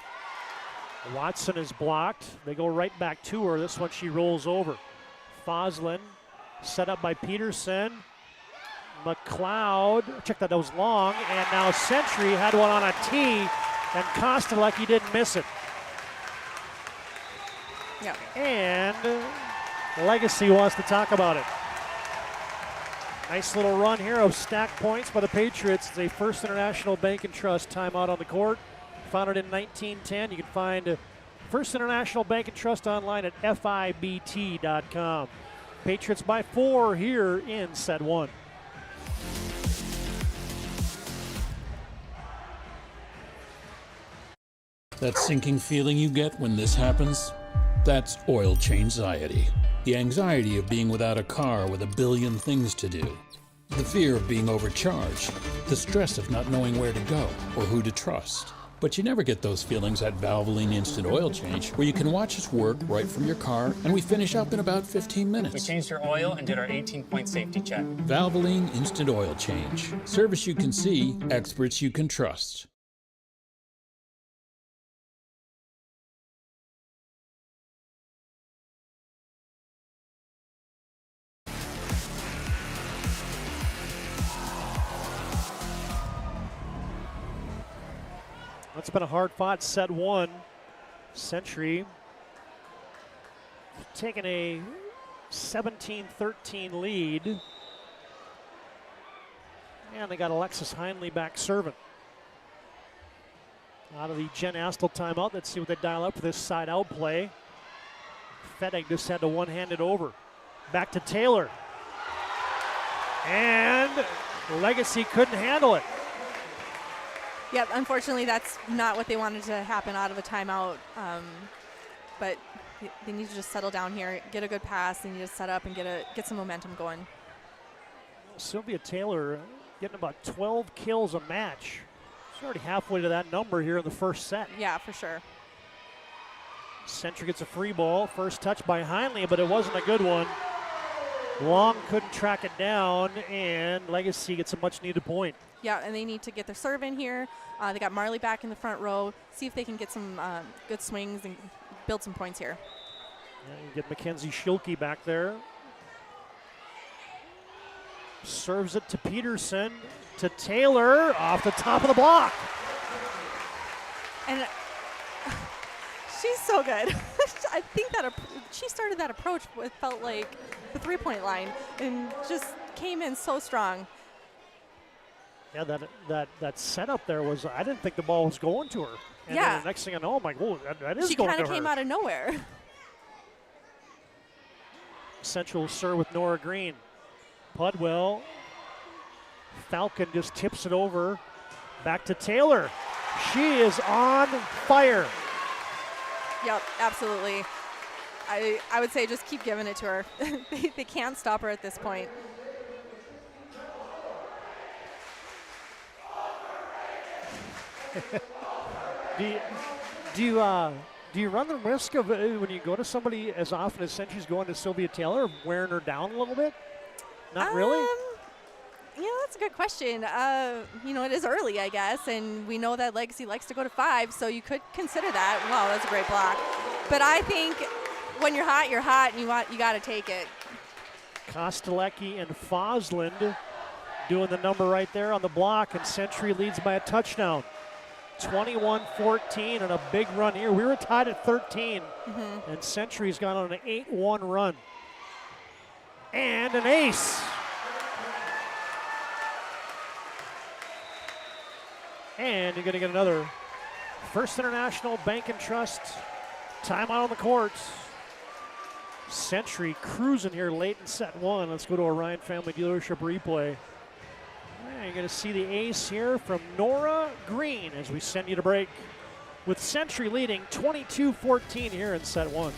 Watson is blocked. They go right back to her. This one she rolls over. Foslin set up by Peterson. McLeod, check that was long, and now Century had one on a tee, and Costa like he didn't miss it. Yeah. And Legacy wants to talk about it. Nice little run here of stack points by the Patriots. It's a First International Bank and Trust timeout on the court. Founded in 1910. You can find First International Bank and Trust online at FIBT.com. Patriots by 4 here in set 1. That sinking feeling you get when this happens? That's oil change anxiety. The anxiety of being without a car with a billion things to do. The fear of being overcharged. The stress of not knowing where to go or who to trust. But you never get those feelings at Valvoline Instant Oil Change, where you can watch us work right from your car, and we finish up in about 15 minutes. We changed your oil and did our 18-point safety check. Valvoline Instant Oil Change. Service you can see, experts you can trust. It's been a hard-fought set 1. Century taking a 17-13 lead. And they got Alexis Heinley back serving. Out of the Jen Astle timeout. Let's see what they dial up for this side-out play. Fettig just had to one-hand it over. Back to Taylor. And Legacy couldn't handle it. Yep, unfortunately that's not what they wanted to happen out of a timeout. But they need to just settle down here, get a good pass, they need to set up and get some momentum going. Sylvia Taylor getting about 12 kills a match. She's already halfway to that number here in the first set. Yeah, for sure. Century gets a free ball. First touch by Heinley, but it wasn't a good one. Long couldn't track it down, and Legacy gets a much-needed point. Yeah, and they need to get their serve in here. They got Marley back in the front row. See if they can get some good swings and build some points here. Yeah, you get Mackenzie Schilke back there. Serves it to Peterson, to Taylor, off the top of the block. And she's so good. I think that she started that approach with felt like the three-point line and just came in so strong. Yeah, that setup there was, I didn't think the ball was going to her. And yeah. Then the next thing I know, I'm like, whoa, that is going to her. She kind of came out of nowhere. Central serve with Nora Green. Pudwell. Falcon just tips it over. Back to Taylor. She is on fire. Yep, absolutely. I would say just keep giving it to her. They can't stop her at this point. Do you run the risk of when you go to somebody as often as Century's going to Sylvia Taylor, of wearing her down a little bit? Not really? Yeah, that's a good question. It is early, I guess, and we know that Legacy likes to go to 5, so you could consider that. Wow, that's a great block. But I think when you're hot, and you got to take it. Kostelecki and Fosland doing the number right there on the block, and Century leads by a touchdown. 21-14 and a big run here. We were tied at 13, and Century's gone on an 8-1 run. And an ace. And you're going to get another First International Bank and Trust timeout on the court. Century cruising here late in set 1. Let's go to a Ryan Family Dealership replay. Yeah, you're going to see the ace here from Nora Green as we send you to break, with Century leading 22-14 here in set 1.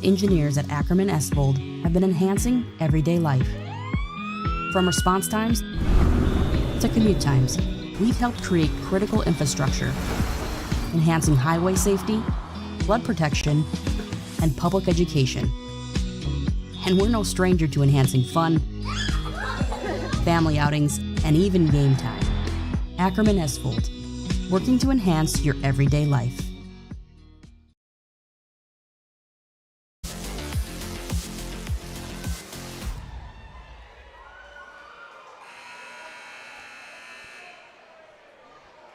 Engineers at Ackerman Estvold have been enhancing everyday life. From response times to commute times, we've helped create critical infrastructure, enhancing highway safety, flood protection, and public education. And we're no stranger to enhancing fun, family outings, and even game time. Ackerman Estvold, working to enhance your everyday life.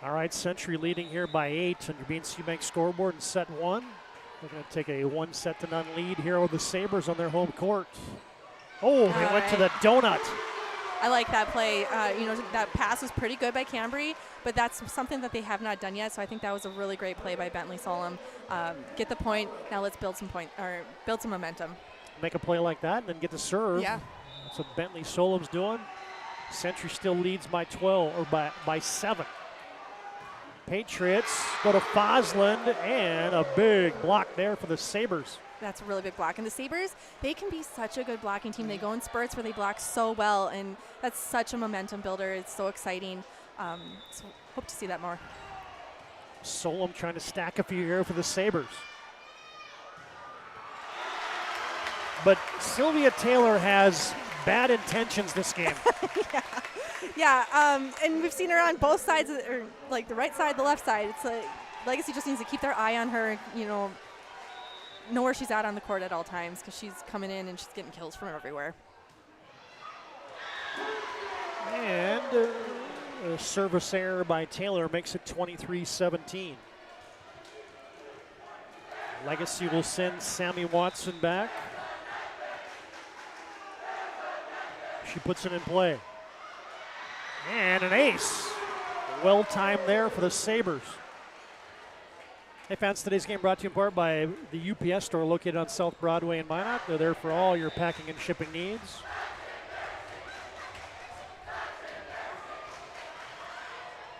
All right, Century leading here by 8 on your BNC Bank scoreboard in set 1. They're going to take a 1-0 lead here with the Sabres on their home court. Oh, they went to the donut. I like that play. That pass was pretty good by Cambry, but that's something that they have not done yet. So I think that was a really great play by Bentley Solom. Get the point. Now let's build some momentum. Make a play like that and then get the serve. Yeah. That's what Bentley Solom's doing. Century still leads by 12 or by 7. Patriots go to Fosland, and a big block there for the Sabres. That's a really big block. And the Sabres, they can be such a good blocking team. They go in spurts where they block so well, and that's such a momentum builder. It's so exciting. So hope to see that more. Solom trying to stack a few here for the Sabres. But Sylvia Taylor has bad intentions this game. Yeah, and we've seen her on both sides, or like the right side, the left side. It's like Legacy just needs to keep their eye on her, know where she's at on the court at all times, because she's coming in and she's getting kills from everywhere. And a service error by Taylor makes it 23-17. Legacy will send Sammy Watson back. She puts it in play. And an ace. Well timed there for the Sabres. Hey fans, today's game brought to you in part by the UPS store located on South Broadway in Minot. They're there for all your packing and shipping needs.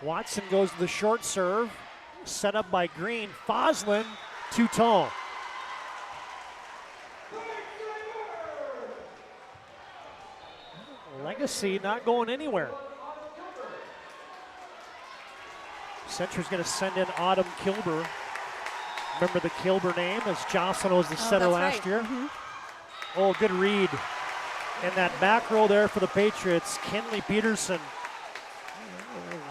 Watson goes to the short serve. Set up by Green. Foslin, too tall. Legacy not going anywhere. Center's going to send in Autumn Kilber. Remember the Kilber name, as Jocelyn was the setter last year. Oh, good read. And that back row there for the Patriots, Kinley Peterson.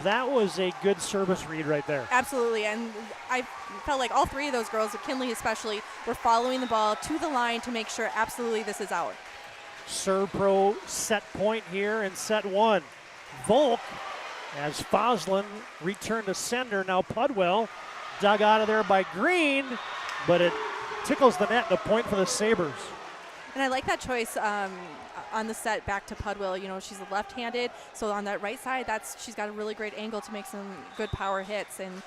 That was a good service read right there. Absolutely, and I felt like all three of those girls, Kinley especially, were following the ball to the line to make sure absolutely this is out. Serve Pro set point here in set one. Volk, as Foslin returned to sender, now Pudwell dug out of there by Green, but it tickles the net, the point for the Sabres. And I like that choice on the set back to Pudwell. You know, she's left-handed, so on that right side, she's got a really great angle to make some good power hits, and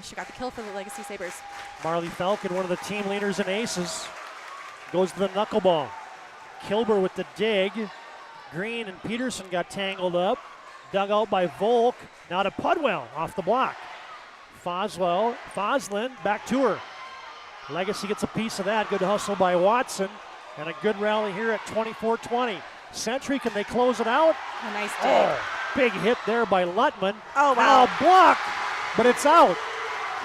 she got the kill for the Legacy Sabres. Marley Falcon, one of the team leaders in aces, goes to the knuckleball. Kilber with the dig. Green and Peterson got tangled up. Dug out by Volk. Now to Pudwell off the block. Foslin back to her. Legacy gets a piece of that. Good hustle by Watson. And a good rally here at 24-20. Century, can they close it out? A nice dig. Oh, big hit there by Luttman. Oh, wow. Now blocked, but it's out.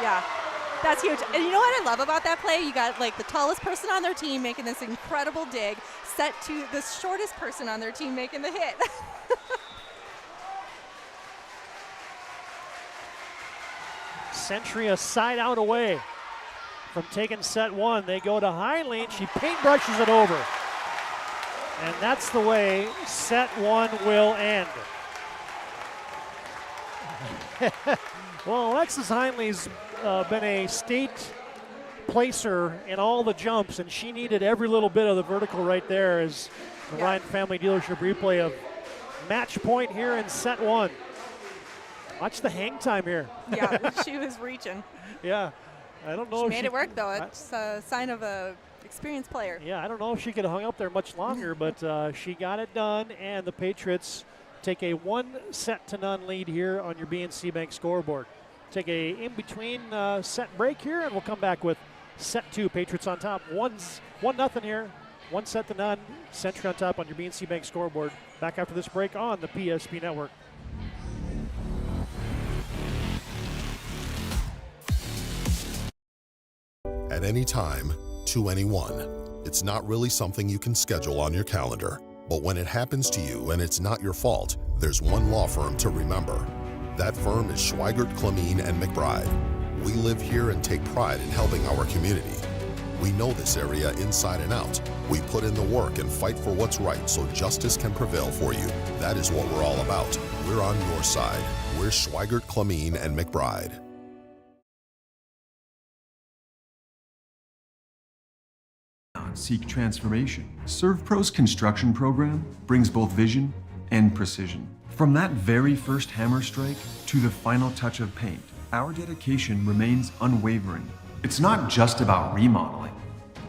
Yeah, that's huge. And you know what I love about that play? You got like the tallest person on their team making this incredible dig, set to the shortest person on their team making the hit. Century a side out away from taking set one. They go to Heinlein. She paintbrushes it over. And that's the way set one will end. Well, Alexis Heinley's been a state placer in all the jumps, and she needed every little bit of the vertical right there as the Ryan Family Dealership replay of match point here in set one. Watch the hang time here. Yeah, she was reaching. Yeah, I don't know. She made it work, though. It's a sign of a experienced player. Yeah, I don't know if she could have hung up there much longer, but she got it done, and the Patriots take a 1-0 lead here on your BNC Bank scoreboard. Take a in-between set break here, and we'll come back with set two. Patriots on top, 1-0 here, 1-0. Century on top on your BNC Bank scoreboard. Back after this break on the PSP Network. At any time, to anyone. It's not really something you can schedule on your calendar. But when it happens to you and it's not your fault, there's one law firm to remember. That firm is Schweigert, Clemene, and McBride. We live here and take pride in helping our community. We know this area inside and out. We put in the work and fight for what's right so justice can prevail for you. That is what we're all about. We're on your side. We're Schweigert, Clemene, and McBride. Seek transformation. ServPro's construction program brings both vision and precision. From that very first hammer strike to the final touch of paint, our dedication remains unwavering. It's not just about remodeling,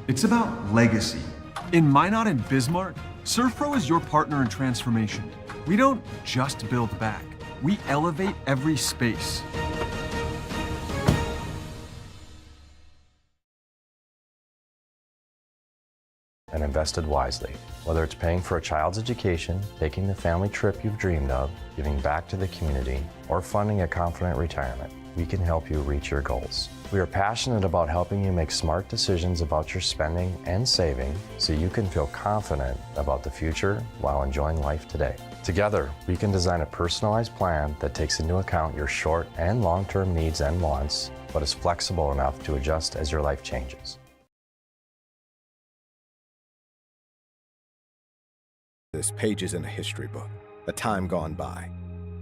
it's about legacy. In Minot and Bismarck, ServPro is your partner in transformation. We don't just build back, we elevate every space. And invested wisely. Whether it's paying for a child's education, taking the family trip you've dreamed of, giving back to the community, or funding a confident retirement, we can help you reach your goals. We are passionate about helping you make smart decisions about your spending and saving so you can feel confident about the future while enjoying life today. Together, we can design a personalized plan that takes into account your short and long-term needs and wants, but is flexible enough to adjust as your life changes. This page isn't a history book, a time gone by.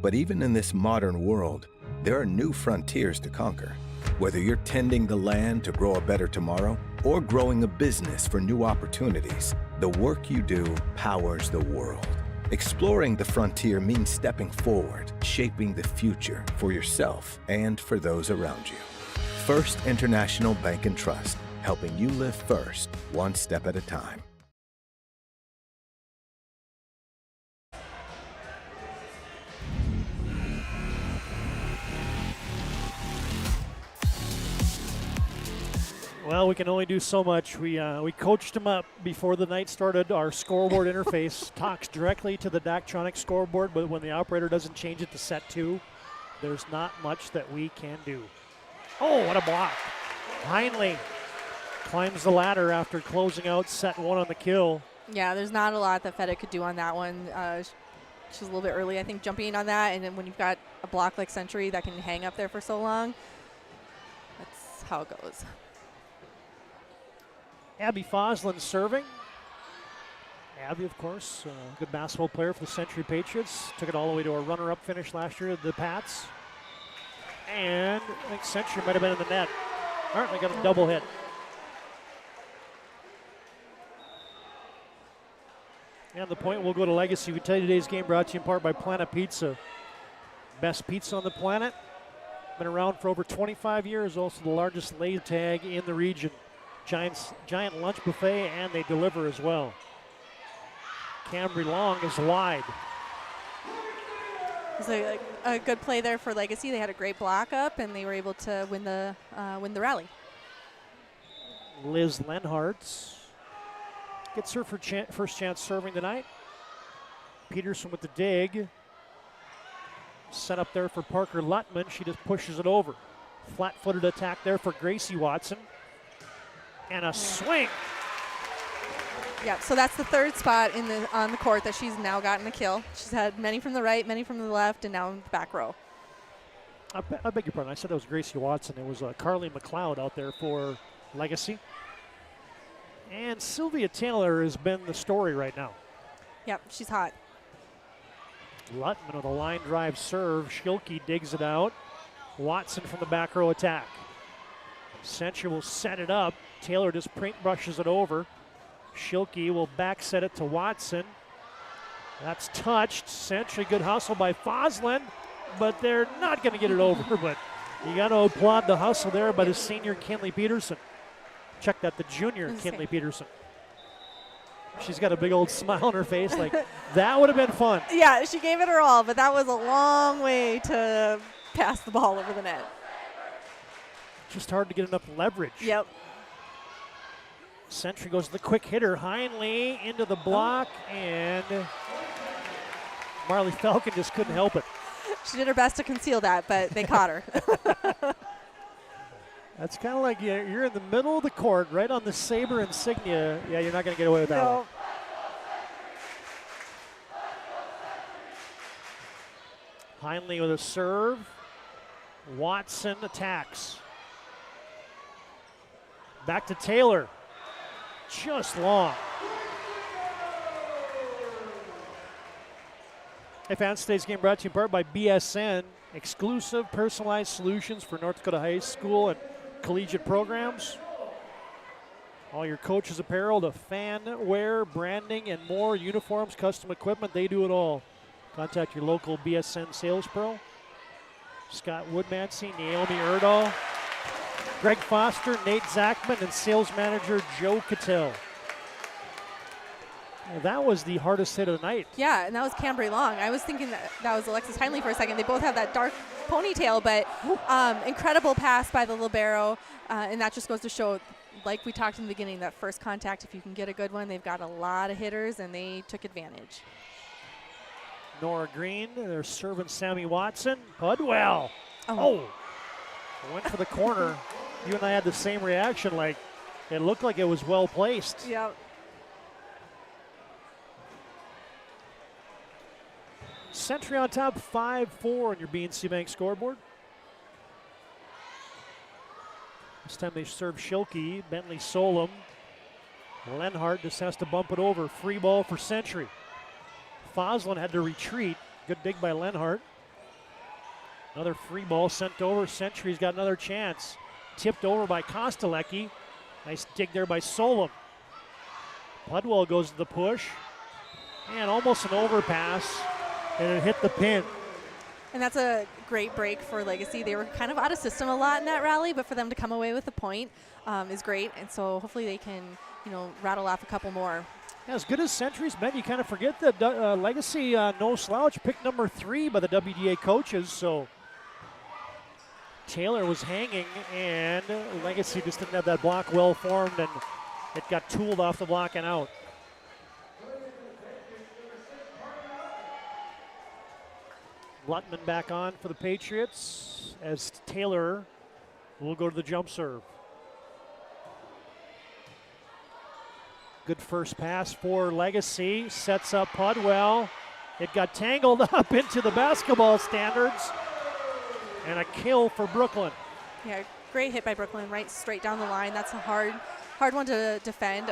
But even in this modern world, there are new frontiers to conquer. Whether you're tending the land to grow a better tomorrow or growing a business for new opportunities, the work you do powers the world. Exploring the frontier means stepping forward, shaping the future for yourself and for those around you. First International Bank and Trust, helping you live first, one step at a time. Well, we can only do so much. We coached them up before the night started. Our scoreboard interface talks directly to the Daktronics scoreboard, but when the operator doesn't change it to set 2, there's not much that we can do. Oh, what a block. Heinle climbs the ladder after closing out set 1 on the kill. Yeah, there's not a lot that Feta could do on that one. She's a little bit early, I think, jumping on that. And then when you've got a block like Century that can hang up there for so long, that's how it goes. Abby Foslin serving. Abby, of course, a good basketball player for the Century Patriots. Took it all the way to a runner-up finish last year at the Pats. And I think Century might have been in the net. All right, they got a double hit. And the point will go to Legacy. We tell you today's game brought to you in part by Planet Pizza. Best pizza on the planet. Been around for over 25 years. Also the largest lay tag in the region. Giant lunch buffet, and they deliver as well. Cambry Long is wide. It's a good play there for Legacy. They had a great block up, and they were able to win the rally. Liz Lenhart gets her first chance serving tonight. Peterson with the dig. Set up there for Parker Luttman. She just pushes it over. Flat-footed attack there for Gracie Watson. And a swing. Yeah, so that's the third spot on the court that she's now gotten a kill. She's had many from the right, many from the left, and now in the back row. I beg your pardon. I said that was Gracie Watson. It was Carly McLeod out there for Legacy. And Sylvia Taylor has been the story right now. Yep, she's hot. Luttman with a line drive serve. Schilke digs it out. Watson from the back row attack. Century will set it up. Taylor just brushes it over. Schilke will back set it to Watson. That's touched. Century, good hustle by Foslin, but they're not going to get it over. But you got to applaud the hustle there by the senior Kinley Peterson. Check that, the junior Kinley Peterson. She's got a big old smile on her face like, that would have been fun. Yeah, she gave it her all, but that was a long way to pass the ball over the net. Just hard to get enough leverage. Yep. Century goes to the quick hitter. Heinle into the block, and Marley Falcon just couldn't help it. She did her best to conceal that, but they caught her. That's kind of like you're in the middle of the court, right on the Sabre insignia. Yeah, you're not going to get away with that one. Heinle with a serve. Watson attacks. Back to Taylor. Just long. Hey fans, today's game brought to you in part by BSN, exclusive personalized solutions for North Dakota high school and collegiate programs. All your coaches' apparel to fan wear, branding, and more, uniforms, custom equipment, they do it all. Contact your local BSN sales pro. Scott Woodmansey, Naomi Erdahl, Greg Foster, Nate Zachman, and sales manager Joe Cattell. Well, that was the hardest hit of the night. Yeah, and that was Cambry Long. I was thinking that was Alexis Heinle for a second. They both have that dark ponytail, but incredible pass by the libero, and that just goes to show, like we talked in the beginning, that first contact, if you can get a good one, they've got a lot of hitters, and they took advantage. Nora Green, they're serving Sammy Watson. Pudwell. Oh. Went for the corner. You and I had the same reaction, like it looked like it was well placed. Yeah. Century on top, 5-4 on your BNC Bank scoreboard. This time they serve Schilke, Bentley Solom. Lenhart just has to bump it over. Free ball for Century. Foslin had to retreat. Good dig by Lenhart. Another free ball sent over. Century's got another chance. Tipped over by Kostelecki. Nice dig there by Solom. Pudwell goes to the push. And almost an overpass, and it hit the pin. And that's a great break for Legacy. They were kind of out of system a lot in that rally, but for them to come away with a point is great. And so hopefully they can, rattle off a couple more. As good as Century's been, you kind of forget that Legacy, no slouch, picked number 3 by the WDA coaches. So Taylor was hanging, and Legacy just didn't have that block well formed, and it got tooled off the block and out. Lutman back on for the Patriots as Taylor will go to the jump serve. Good first pass for Legacy. Sets up Pudwell. It got tangled up into the basketball standards. And a kill for Brooklyn. Yeah, great hit by Brooklyn, right straight down the line. That's a hard one to defend.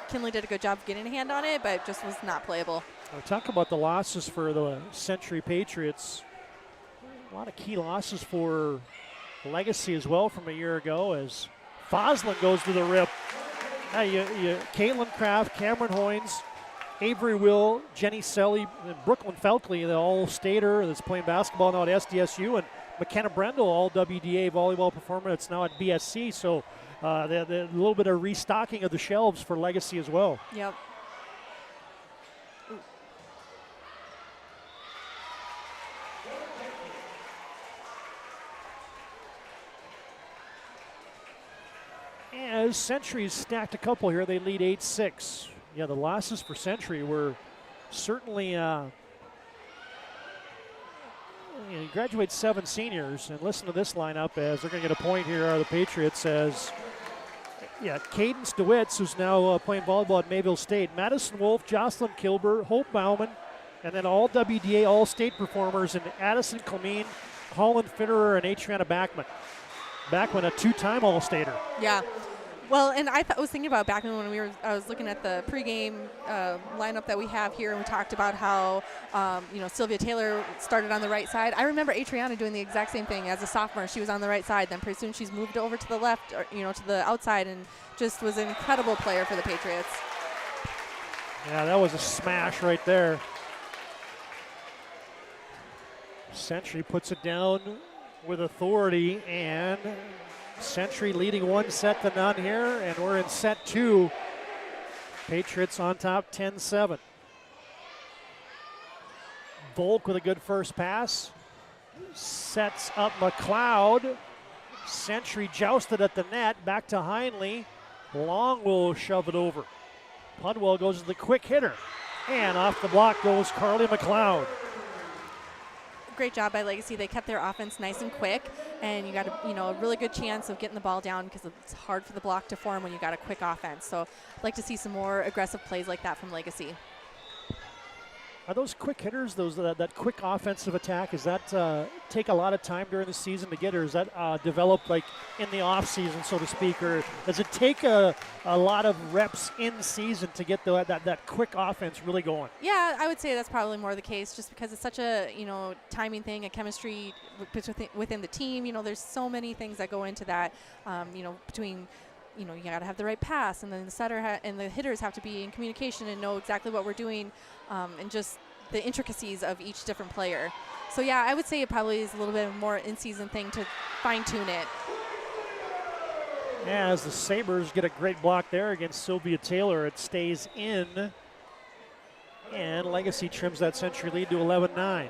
Kinley did a good job getting a hand on it, but it just was not playable. We'll talk about the losses for the Century Patriots. A lot of key losses for Legacy as well from a year ago as Foslin goes to the rip. Caitlin Kraft, Cameron Hoynes, Avery Will, Jenny Selly, and Brooklyn Felkley, the all-stater that's playing basketball now at SDSU, and McKenna Brendel, all WDA volleyball performer that's now at BSC. So the little bit of restocking of the shelves for Legacy as well. Yep. As Century's stacked a couple here, they lead 8-6. Yeah, the losses for Century were certainly, you graduate 7 seniors, and listen to this lineup as they're going to get a point here are the Patriots as, Cadence DeWitts, who's now playing volleyball at Mayville State, Madison Wolf, Jocelyn Kilber, Hope Bauman, and then all WDA All-State performers in Addison Clemene, Holland Fitterer, and Adriana Backman. Backman, a 2-time All-Stater. Yeah. Well, and I was thinking about Backman when I was looking at the pregame lineup that we have here, and we talked about how, Sylvia Taylor started on the right side. I remember Adriana doing the exact same thing as a sophomore. She was on the right side. Then pretty soon she's moved over to the left, or, to the outside, and just was an incredible player for the Patriots. Yeah, that was a smash right there. Century puts it down with authority, and Century leading 1-0 here, and we're in set 2. Patriots on top 10-7. Volk with a good first pass. Sets up McLeod. Century jousted at the net. Back to Heinley. Long will shove it over. Pudwell goes to the quick hitter. And off the block goes Carly McLeod. Great job by Legacy. They kept their offense nice and quick, and you got a really good chance of getting the ball down because it's hard for the block to form when you got a quick offense. So I'd like to see some more aggressive plays like that from Legacy. Are those quick hitters, that quick offensive attack, is that take a lot of time during the season to get, or is that developed like in the off season, so to speak, or does it take a lot of reps in season to get that quick offense really going? Yeah, I would say that's probably more the case, just because it's such a timing thing, a chemistry within the team. There's so many things that go into that. Between you got to have the right pass, and then the setter and the hitters have to be in communication and know exactly what we're doing, and just the intricacies of each different player. So yeah, I would say it probably is a little bit more in-season thing to fine-tune it. As the Sabres get a great block there against Sylvia Taylor, it stays in, and Legacy trims that Century lead to 11-9.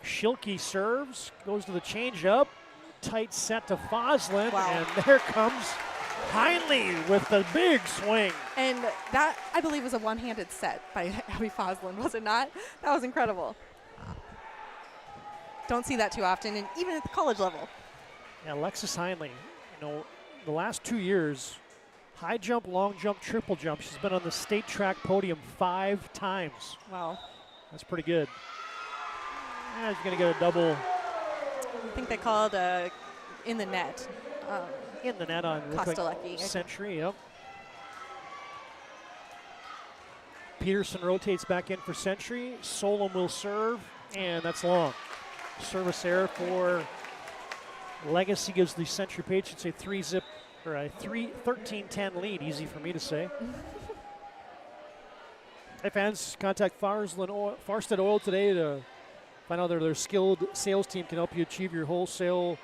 Schilke serves, goes to the changeup, tight set to Foslin, and there comes Heinley with the big swing. And that, I believe, was a one-handed set by Abby Foslin, was it not? That was incredible. Don't see that too often, and even at the college level. Yeah, Alexis Heinley, the last 2 years, high jump, long jump, triple jump. She's been on the state track podium 5 times. Wow. That's pretty good. She's going to get a double. I think they called in the net. In the net on Kostelecki. Century, yep. Peterson rotates back in for Century. Solom will serve, and that's long. Service error for Legacy gives the Century Patriots a 3-zip or a 13-10 lead. Easy for me to say. Hey fans, contact Farsted Oil today to find out their skilled sales team can help you achieve your wholesale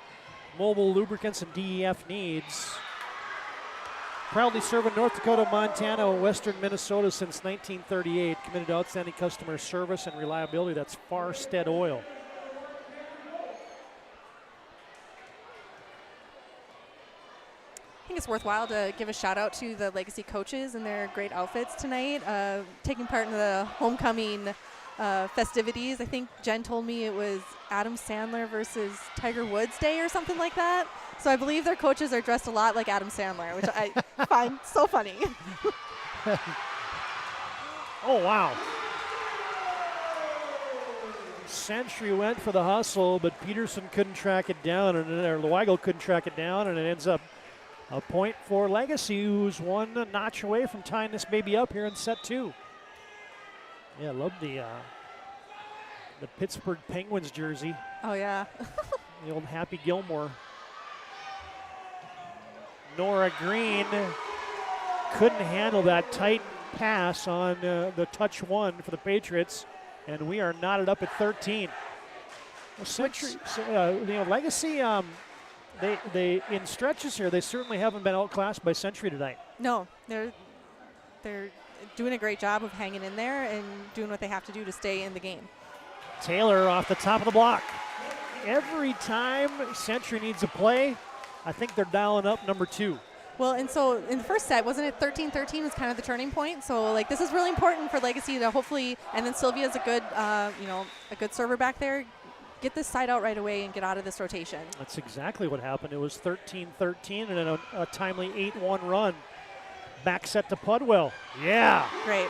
mobile lubricants and DEF needs. Proudly serving North Dakota, Montana, and western Minnesota since 1938. Committed to outstanding customer service and reliability. That's Farsted Oil. I think it's worthwhile to give a shout out to the Legacy coaches and their great outfits tonight, taking part in the homecoming festivities. I think Jen told me it was Adam Sandler versus Tiger Woods Day or something like that. So I believe their coaches are dressed a lot like Adam Sandler, which I find so funny. Oh, wow. Century went for the hustle, but Peterson couldn't track it down, or Weigel couldn't track it down, and it ends up a point for Legacy, who's one notch away from tying this baby up here in set 2. Yeah, I love the Pittsburgh Penguins jersey. Oh, yeah. The old Happy Gilmore. Nora Green couldn't handle that tight pass on the touch one for the Patriots, and we are knotted up at 13. Well, Century, Legacy, they in stretches here, they certainly haven't been outclassed by Century tonight. No, they're doing a great job of hanging in there and doing what they have to do to stay in the game. Taylor off the top of the block. Every time Century needs a play, I think they're dialing up number 2. Well, and so in the first set, wasn't it 13-13 was kind of the turning point? So, like, this is really important for Legacy to hopefully, and then Sylvia's a good, a good server back there, get this side out right away and get out of this rotation. That's exactly what happened. It was 13-13 and then a timely 8-1 run. Back set to Pudwell. Yeah. Great.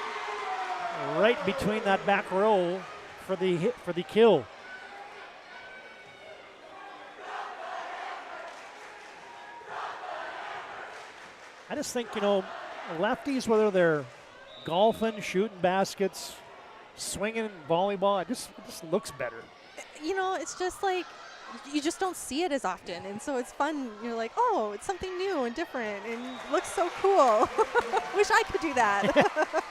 Right between that back row for the hit, for the kill. I just think, lefties, whether they're golfing, shooting baskets, swinging volleyball, it just looks better. It's just like you just don't see it as often, and so it's fun. You're like, oh, it's something new and different and looks so cool. Wish I could do that.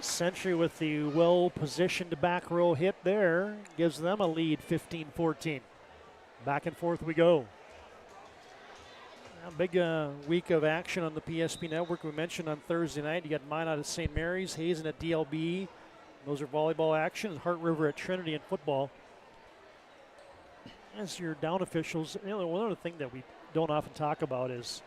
Century with the well-positioned back row hit there gives them a lead, 15-14. Back and forth we go. A big week of action on the PSP network. We mentioned on Thursday night, you got Minot at St. Mary's, Hazen at DLB. Those are volleyball action. Hart River at Trinity in football. As your down officials, one other thing that we don't often talk about is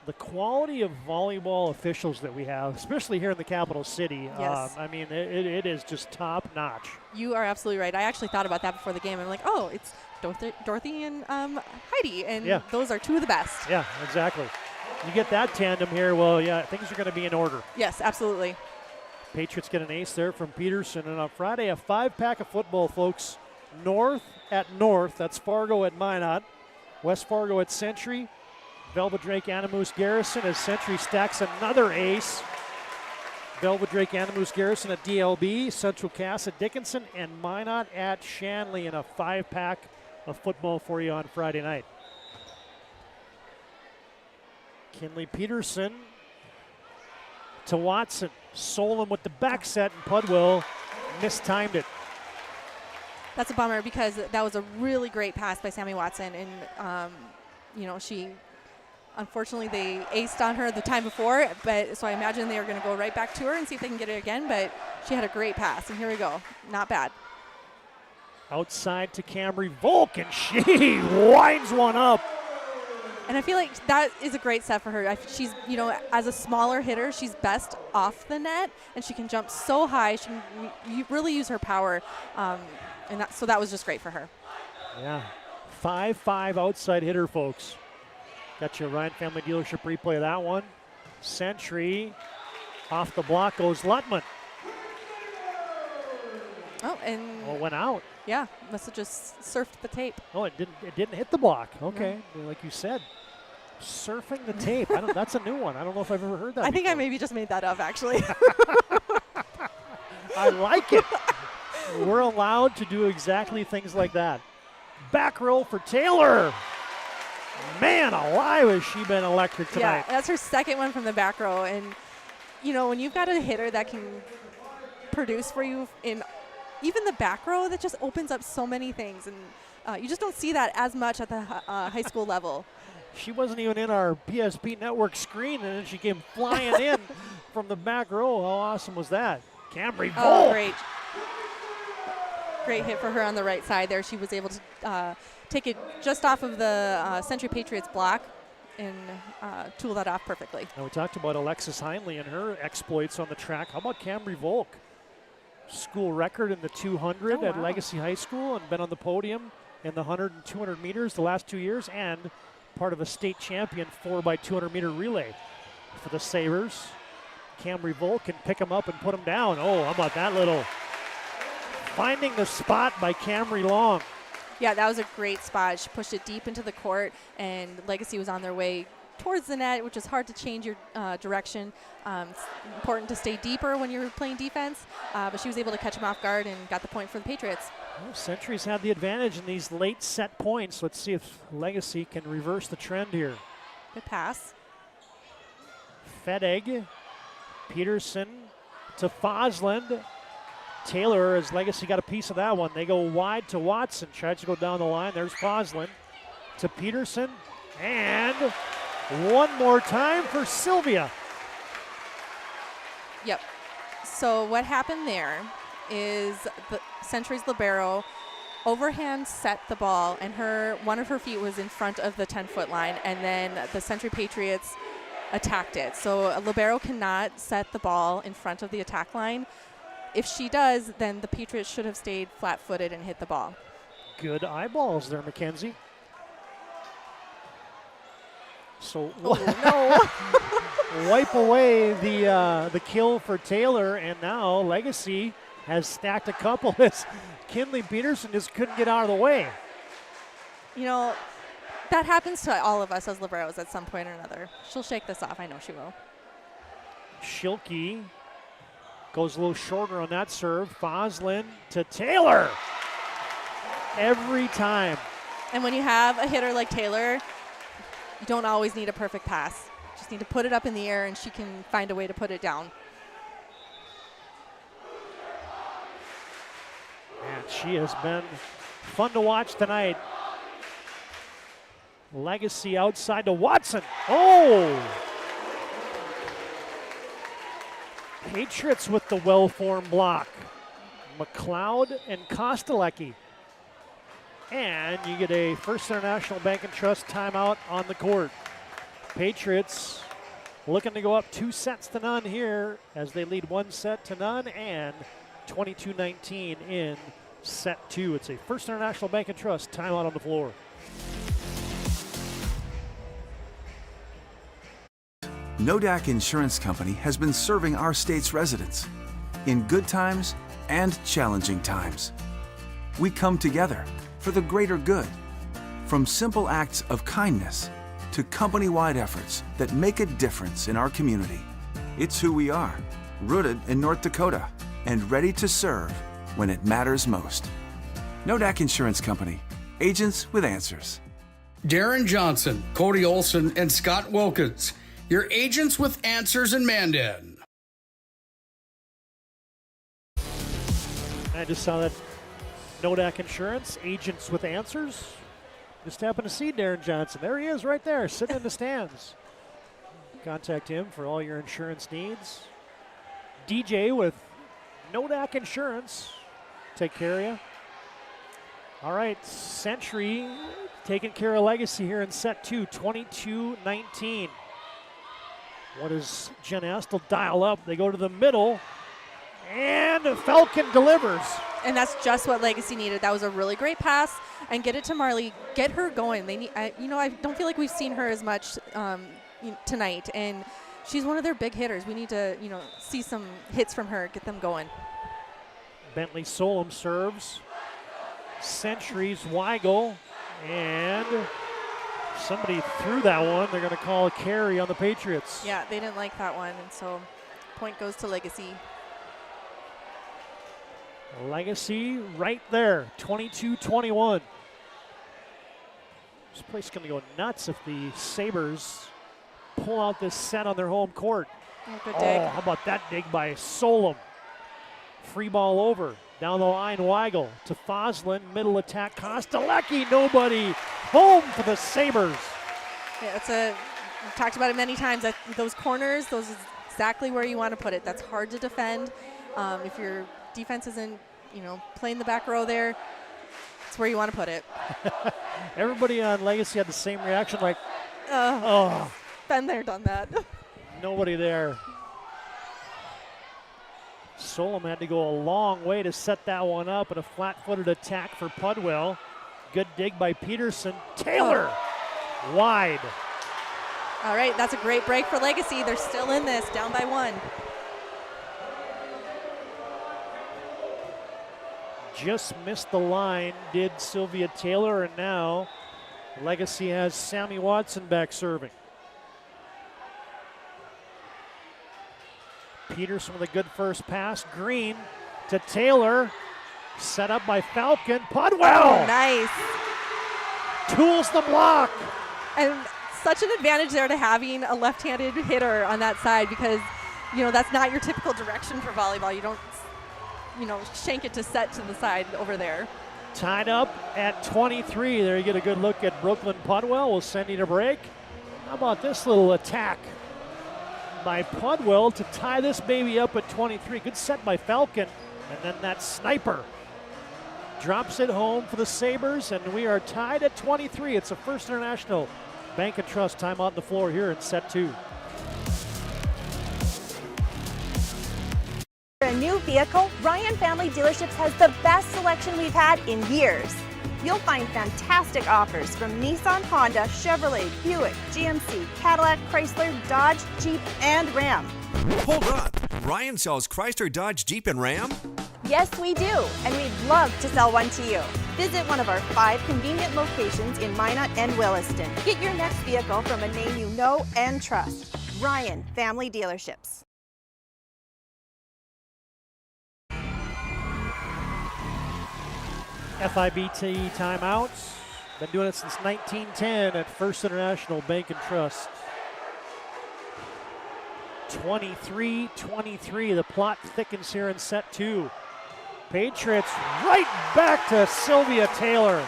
the quality of volleyball officials that we have, especially here in the capital city. Yes. It is just top notch. You are absolutely right. I actually thought about that before the game. I'm like, oh, it's Dorothy and Heidi, and those are two of the best. Yeah, exactly. You get that tandem here, well, yeah, things are going to be in order. Yes, absolutely. Patriots get an ace there from Peterson. And on Friday, a 5-pack of football, folks. North at North, that's Fargo at Minot. West Fargo at Century. Velvet Drake Animus Garrison as Century stacks another ace. Velvet Drake Animus Garrison at DLB. Central Cass at Dickinson. And Minot at Shanley in a 5-pack of football for you on Friday night. Kinley Peterson to Watson. Solon with the back set, and Pudwell mistimed it. That's a bummer because that was a really great pass by Sammy Watson, and she unfortunately they aced on her the time before, but so I imagine they are going to go right back to her and see if they can get it again, but she had a great pass, and here we go. Not bad. Outside to Camry Volk, and she winds one up. And I feel like that is a great set for her. She's, as a smaller hitter, she's best off the net, and she can jump so high. She can really use her power, so that was just great for her. Yeah, 5'5" outside hitter, folks. Got your Ryan Family Dealership replay of that one. Century off the block goes Lutman. Oh, and went out. Yeah, must have just surfed the tape. Oh, it didn't hit the block. Okay, like you said, surfing the tape. That's a new one. I don't know if I've ever heard that. I think I maybe just made that up, actually. I like it. We're allowed to do exactly things like that. Back roll for Taylor. Man alive, has she been electric tonight. Yeah, that's her second one from the back row. And, you know, when you've got a hitter that can produce for you in even the back row, that just opens up so many things. And you just don't see that as much at the high school level. She wasn't even in our PSP network screen, and then she came flying in from the back row. How awesome was that? Camry Volk. Oh, great. Great hit for her on the right side there. She was able to take it just off of the Century Patriots block and tool that off perfectly. Now we talked about Alexis Heinley and her exploits on the track. How about Camry Volk? School record in the 200 at Legacy High School, and been on the podium in the 100 and 200 meters the last 2 years, and part of a state champion 4x200 meter relay for the Sabres. Camry Volk can pick him up and put him down. Oh, how about that little finding the spot by Camry Long. Yeah, that was a great spot. She pushed it deep into the court, and Legacy was on their way towards the net, which is hard to change your direction. It's important to stay deeper when you're playing defense, but she was able to catch him off guard and got the point for the Patriots. Well, Century's had the advantage in these late set points. Let's see if Legacy can reverse the trend here. Good pass. Fedeg, Peterson to Fosland. Taylor, as Legacy got a piece of that one. They go wide to Watson, tries to go down the line. There's Fosland to Peterson, and one more time for Sylvia. Yep. So what happened there is the Century's libero overhand set the ball, and one of her feet was in front of the 10-foot line, and then the Century Patriots attacked it. So a libero cannot set the ball in front of the attack line. If she does, then the Patriots should have stayed flat-footed and hit the ball. Good eyeballs there, Mackenzie. So wipe away the kill for Taylor, and now Legacy has stacked a couple as Kinley Peterson just couldn't get out of the way. You know, that happens to all of us as liberos at some point or another. She'll shake this off. I know she will. Schilke goes a little shorter on that serve. Fosland to Taylor. Every time. And when you have a hitter like Taylor, you don't always need a perfect pass. You just need to put it up in the air, and she can find a way to put it down. And she has been fun to watch tonight. Legacy outside to Watson. Oh! Patriots with the well-formed block. McLeod and Kostelecki. And you get a First International Bank and Trust timeout on the court. Patriots looking to go up 2-0 here as they lead 1-0 and 22-19 in set 2. It's a First International Bank and Trust timeout on the floor. Nodak Insurance Company has been serving our state's residents in good times and challenging times. We come together for the greater good, from simple acts of kindness to company-wide efforts that make a difference in our community. It's who we are, rooted in North Dakota and ready to serve when it matters most. Nodak Insurance Company, agents with answers. Darren Johnson, Cody Olson, and Scott Wilkins, your agents with answers in Mandan. I just saw that Nodak Insurance, agents with answers. Just happened to see Darren Johnson. There he is right there, sitting in the stands. Contact him for all your insurance needs. DJ with Nodak Insurance. Take care of you. All right, Century taking care of Legacy here in set 2, 22-19. What does Jen Astle dial up? They go to the middle, and Falcon delivers. And that's just what Legacy needed. That was a really great pass, and get it to Marley. Get her going. They need. I don't feel like we've seen her as much tonight, and she's one of their big hitters. We need to, see some hits from her, get them going. Bentley Solom serves. Century's Weigel, and somebody threw that one. They're going to call a carry on the Patriots. Yeah, they didn't like that one, and so point goes to Legacy. Legacy right there, 22-21. This place is going to go nuts if the Sabres pull out this set on their home court. Good dig. Oh, how about that dig by Solom? Free ball over. Down the line, Weigel to Foslin. Middle attack, Kostelecki. Nobody. Home for the Sabres. Yeah, we've talked about it many times. Those corners, those is exactly where you want to put it. That's hard to defend. If your defense isn't, playing the back row there, it's where you want to put it. Everybody on Legacy had the same reaction, like, Been there, done that. Nobody there. Solom had to go a long way to set that one up, and a flat-footed attack for Pudwell. Good dig by Peterson. Taylor, wide. All right, that's a great break for Legacy. They're still in this, down by 1. Just missed the line, did Sylvia Taylor, and now Legacy has Sammy Watson back serving. Peterson with a good first pass. Green to Taylor. Set up by Falcon. Pudwell! Oh, nice. Tools the block. And such an advantage there to having a left-handed hitter on that side because, that's not your typical direction for volleyball. You don't, shank it to set to the side over there. Tied up at 23. There you get a good look at Brooklyn Pudwell. We'll send you to break. How about this little attack by Pudwell to tie this baby up at 23. Good set by Falcon. And then that sniper drops it home for the Sabres, and we are tied at 23. It's a First International Bank and Trust timeout on the floor here in set 2. For a new vehicle, Ryan Family Dealerships has the best selection we've had in years. You'll find fantastic offers from Nissan, Honda, Chevrolet, Buick, GMC, Cadillac, Chrysler, Dodge, Jeep, and Ram. Hold up. Ryan sells Chrysler, Dodge, Jeep, and Ram? Yes, we do, and we'd love to sell one to you. Visit one of our 5 convenient locations in Minot and Williston. Get your next vehicle from a name you know and trust. Ryan Family Dealerships. FIBT timeouts. Been doing it since 1910 at First International Bank and Trust. 23-23. The plot thickens here in set 2. Patriots right back to Sylvia Taylor.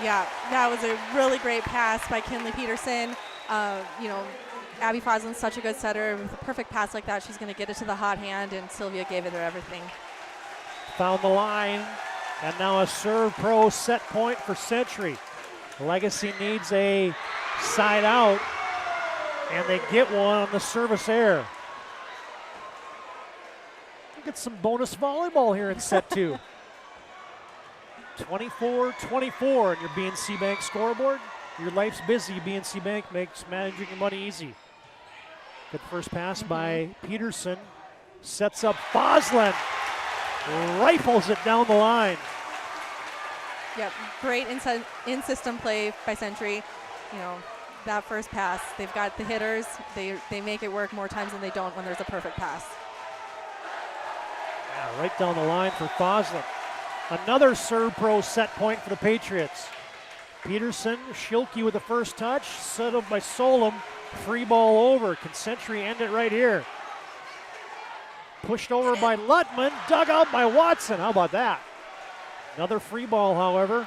Yeah, that was a really great pass by Kinley Peterson. Abby Foslin's such a good setter. With a perfect pass like that, she's going to get it to the hot hand, and Sylvia gave it her everything. Found the line. And now a serve pro set point for Century. Legacy needs a side out, and they get one on the service error. Get some bonus volleyball here in set 2. 24-24 on your BNC Bank scoreboard. Your life's busy. BNC Bank makes managing your money easy. Good first pass by Peterson. Sets up Foslin. Rifles it down the line. Yep, great in-system play by Century. That first pass, they've got the hitters. They make it work more times than they don't when there's a perfect pass. Yeah, right down the line for Foslin. Another serve pro set point for the Patriots. Peterson, Schilke with the first touch, set up by Solom. Free ball over. Can Century end it right here? Pushed over by Luttman, dug out by Watson. How about that? Another free ball, however.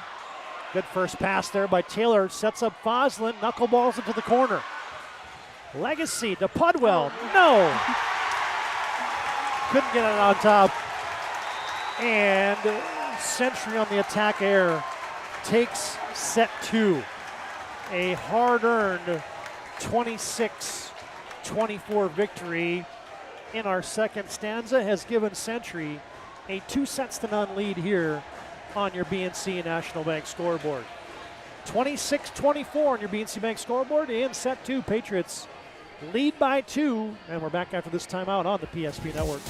Good first pass there by Taylor. Sets up Foslin, knuckleballs into the corner. Legacy to Pudwell. No! Couldn't get it on top. And Century on the attack error takes set 2. A hard-earned 26-24 victory in our second stanza has given Century a 2-0 lead here on your BNC National Bank scoreboard. 26-24 on your BNC Bank scoreboard in set 2. Patriots lead by 2, and we're back after this timeout on the PSP Network.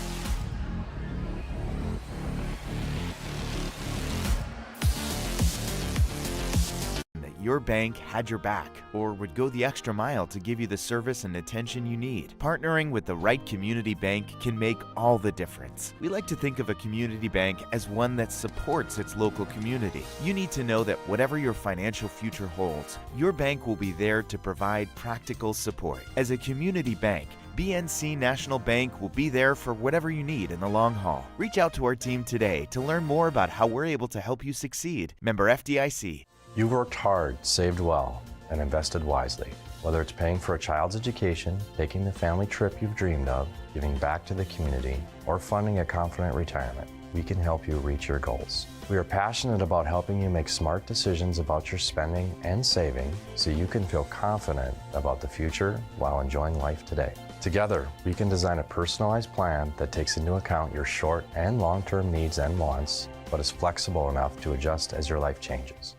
That your bank had your back or would go the extra mile to give you the service and attention you need. Partnering with the right community bank can make all the difference. We like to think of a community bank as one that supports its local community. You need to know that whatever your financial future holds, your bank will be there to provide practical support. As a community bank, BNC National Bank will be there for whatever you need in the long haul. Reach out to our team today to learn more about how we're able to help you succeed. Member FDIC. You worked hard, saved well, and invested wisely. Whether it's paying for a child's education, taking the family trip you've dreamed of, giving back to the community, or funding a confident retirement, we can help you reach your goals. We are passionate about helping you make smart decisions about your spending and saving so you can feel confident about the future while enjoying life today. Together, we can design a personalized plan that takes into account your short and long-term needs and wants, but is flexible enough to adjust as your life changes.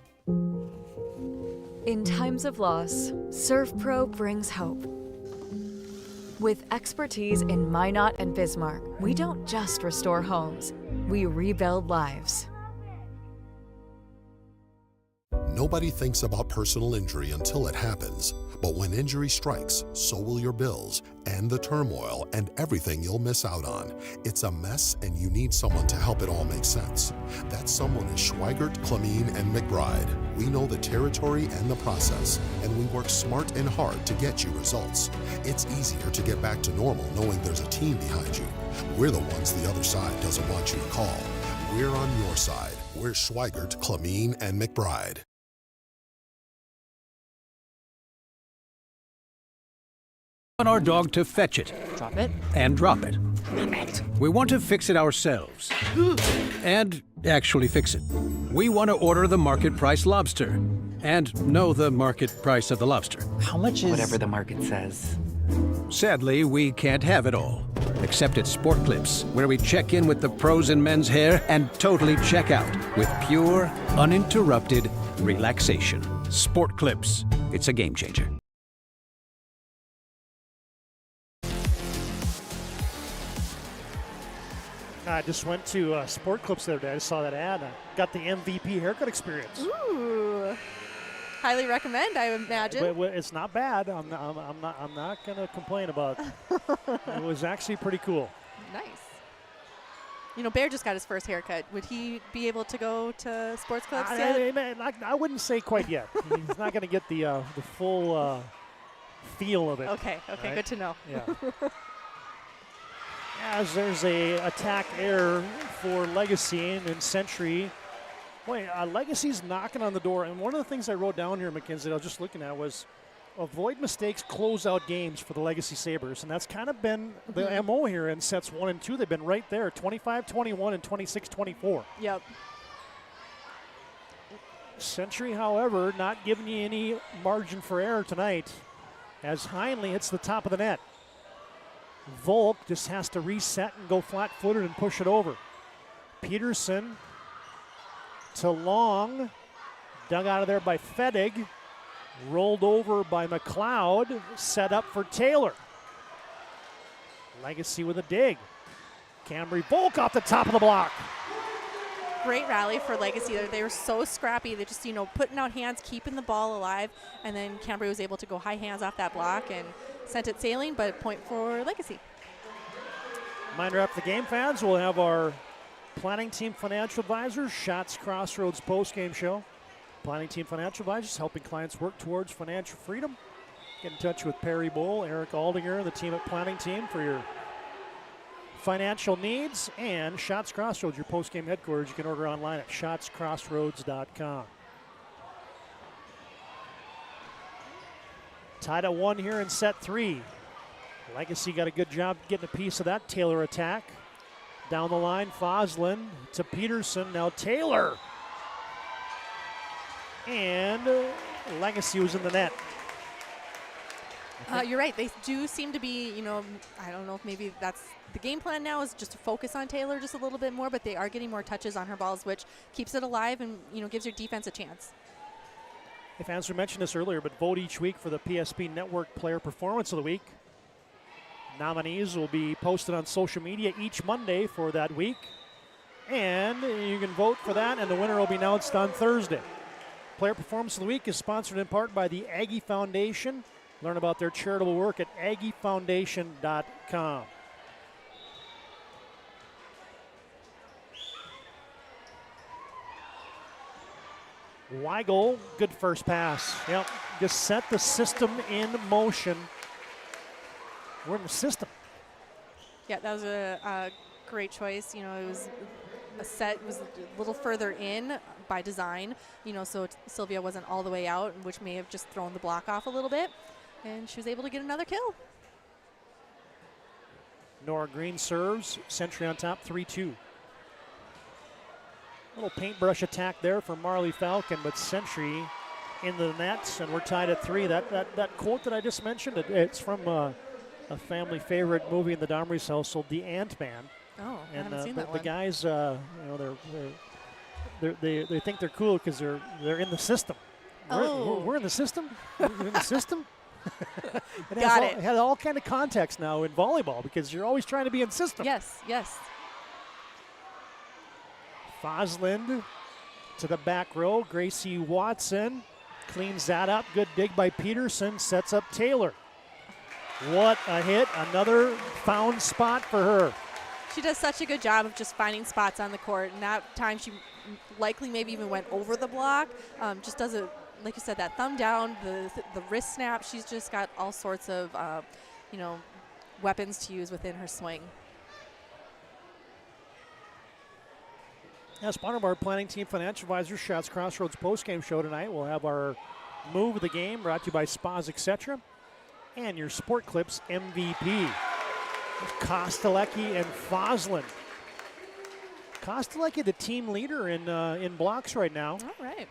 In times of loss, ServPro brings hope. With expertise in Minot and Bismarck, we don't just restore homes, we rebuild lives. Nobody thinks about personal injury until it happens. But when injury strikes, so will your bills and the turmoil and everything you'll miss out on. It's a mess and you need someone to help it all make sense. That someone is Schweigert, Clemene, and McBride. We know the territory and the process, and we work smart and hard to get you results. It's easier to get back to normal knowing there's a team behind you. We're the ones the other side doesn't want you to call. We're on your side. We're Schweigert, Clemene, and McBride. We want our dog to fetch it. Drop it. And drop it. Drop it. We want to fix it ourselves. And actually fix it. We want to order the market price lobster. And know the market price of the lobster. How much is... Whatever the market says. Sadly, we can't have it all. Except at Sport Clips, where we check in with the pros in men's hair and totally check out with pure, uninterrupted relaxation. Sport Clips. It's a game changer. I just went to Sport Clips the other day. I just saw that ad. I got the MVP haircut experience. Ooh, highly recommend. I imagine. It's not bad. I'm not gonna complain about it. It was actually pretty cool. Nice. You know, Bear just got his first haircut. Would he be able to go to Sports Clips yet? I wouldn't say quite yet. He's not gonna get the full feel of it. Okay. Right? Good to know. Yeah. As there's a attack error for Legacy and Century. Boy, Legacy's knocking on the door. And one of the things I wrote down here, Mackenzie, I was just looking at was avoid mistakes, close out games for the Legacy Sabres. And that's kind of been the MO here in sets 1 and 2. They've been right there, 25-21 and 26-24. Yep. Century, however, not giving you any margin for error tonight as Heinle hits the top of the net. Volk just has to reset and go flat-footed and push it over. Peterson to Long, dug out of there by Fedig, rolled over by McLeod, set up for Taylor. Legacy with a dig. Cambry Volk off the top of the block. Great rally for Legacy. They were so scrappy. They just, putting out hands, keeping the ball alive, and then Cambry was able to go high hands off that block and sent it sailing, but a point for Legacy. Reminder after the game, fans, we'll have our planning team financial advisors, Shots Crossroads postgame show. Planning team financial advisors helping clients work towards financial freedom. Get in touch with Perry Bull, Eric Aldinger, the team at Planning Team for your financial needs. And Shots Crossroads, your postgame headquarters. You can order online at shotscrossroads.com. Tied at 1 here in set 3. Legacy got a good job getting a piece of that Taylor attack. Down the line, Foslin to Peterson. Now Taylor. And Legacy was in the net. You're right. They do seem to be, I don't know if maybe that's the game plan now is just to focus on Taylor just a little bit more, but they are getting more touches on her balls, which keeps it alive and, gives your defense a chance. If Answer mentioned this earlier, but vote each week for the PSP Network Player Performance of the Week. Nominees will be posted on social media each Monday for that week. And you can vote for that, and the winner will be announced on Thursday. Player Performance of the Week is sponsored in part by the Aggie Foundation. Learn about their charitable work at aggiefoundation.com. Weigel, good first pass. Yep, just set the system in motion. We're in the system. Yeah, that was a great choice. You know, it was a set was a little further in by design, you know, so Sylvia wasn't all the way out, which may have just thrown the block off a little bit, and she was able to get another kill. Nora Green serves, Century on top, 3-2. Little paintbrush attack there for Marley Falcon, but Century into the nets, and we're tied at 3. That quote that I just mentioned, it's from a family favorite movie in the Domrey's household, The Ant-Man. Oh, I and haven't seen that the one. guys, you know, they think they're cool because they're in the system. We're in the system. We're in the system. It has all kind of context now in volleyball because you're always trying to be in system. Yes, yes. Fosland to the back row. Gracie Watson cleans that up. Good dig by Peterson. Sets up Taylor. What a hit. Another found spot for her. She does such a good job of just finding spots on the court, and that time she likely maybe even went over the block. Just does it, like you said, that thumb down, the wrist snap. She's just got all sorts of, you know, weapons to use within her swing. As part of our planning team financial advisor, Shots Crossroads postgame show tonight, we'll have our move of the game brought to you by Spas, etc. And your Sport Clips MVP. Kostelecki and Fosland. Kostelecki, the team leader in blocks right now. All right.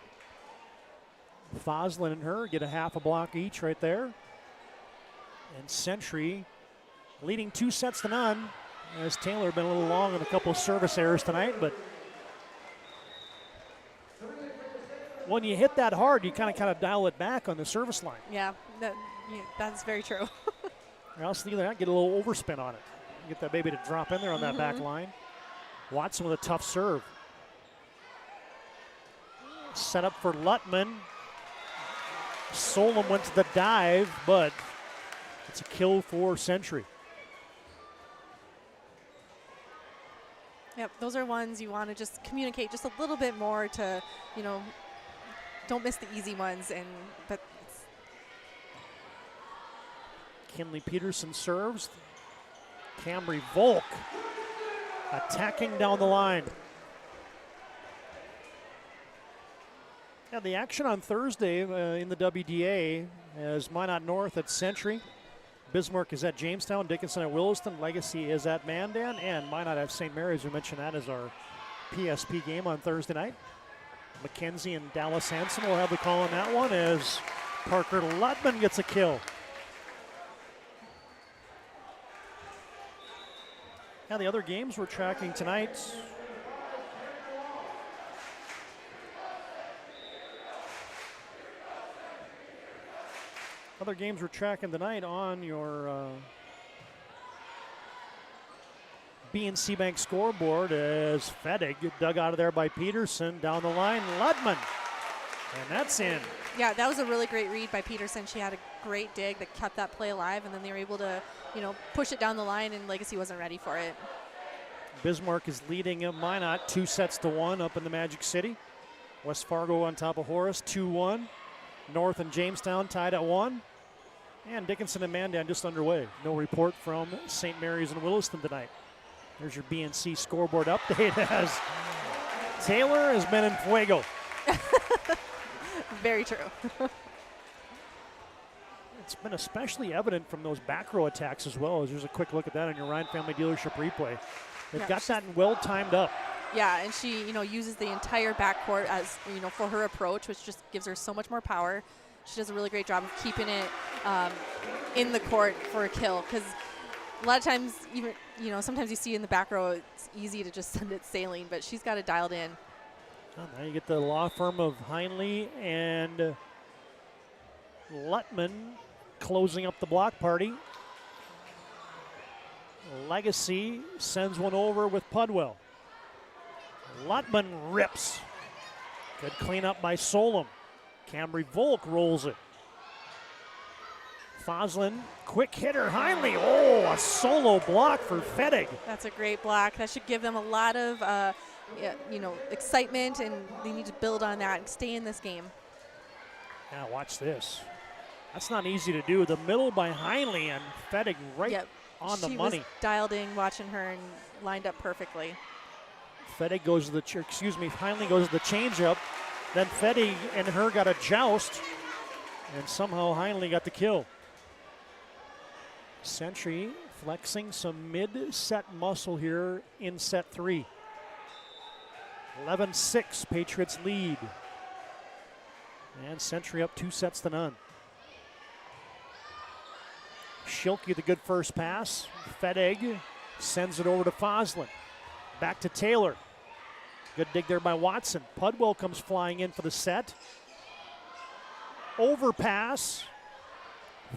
Fosland and her get a half a block each right there. And Century leading 2-0, as Taylor been a little long on a couple of service errors tonight, but when you hit that hard, you kind of dial it back on the service line. Yeah, that's very true. Or else either that, get a little overspin on it. Get that baby to drop in there on that back line. Watson with a tough serve. Set up for Lutman. Solom went to the dive, but it's a kill for Century. Yep, those are ones you want to just communicate just a little bit more to, you know, don't miss the easy ones. But Kinley Peterson serves. Cambry Volk attacking down the line. Yeah, the action on Thursday in the WDA is Minot North at Century. Bismarck is at Jamestown, Dickinson at Williston, Legacy is at Mandan, and Minot at St. Mary's. We mentioned that as our PSP game on Thursday night. McKenzie and Dallas Hansen will have the call on that one as Parker Lutman gets a kill. Now the other games we're tracking tonight. Other games we're tracking tonight on your BNC Bank scoreboard as Fedig dug out of there by Peterson. Down the line, Lutman. And that's in. Yeah, that was a really great read by Peterson. She had a great dig that kept that play alive, and then they were able to, you know, push it down the line, and Legacy wasn't ready for it. Bismarck is leading Minot 2-1 up in the Magic City. West Fargo on top of Horace, 2-1. North and Jamestown tied at 1. And Dickinson and Mandan just underway. No report from St. Mary's and Williston tonight. There's your BNC scoreboard update as Taylor has been in fuego. Very true. It's been especially evident from those back row attacks as well. As there's a quick look at that on your Ryan Family Dealership replay. They've got that well timed up. Yeah, and she, you know, uses the entire backcourt as, you know, for her approach, which just gives her so much more power. She does a really great job of keeping it in the court for a kill, because a lot of times, even, you know, sometimes you see in the back row, it's easy to just send it sailing, but she's got it dialed in. Well, now you get the law firm of Heinley and Lutman closing up the block party. Legacy sends one over with Pudwell. Lutman rips. Good cleanup by Solom. Camry Volk rolls it. Foslin, quick hitter, Heinle. Oh, a solo block for Fettig. That's a great block. That should give them a lot of, excitement, and they need to build on that and stay in this game. Now watch this. That's not easy to do. The middle by Heinle and Fettig right on the money. She was dialed in, watching her, and lined up perfectly. Fettig goes to the, Heinle goes to the changeup. Then Fettig and her got a joust, and somehow Heinle got the kill. Century flexing some mid-set muscle here in set 3. 11-6, Patriots lead. And Century up 2-0. Schilke, the good first pass. Fettig sends it over to Foslin. Back to Taylor. Good dig there by Watson. Pudwell comes flying in for the set. Overpass.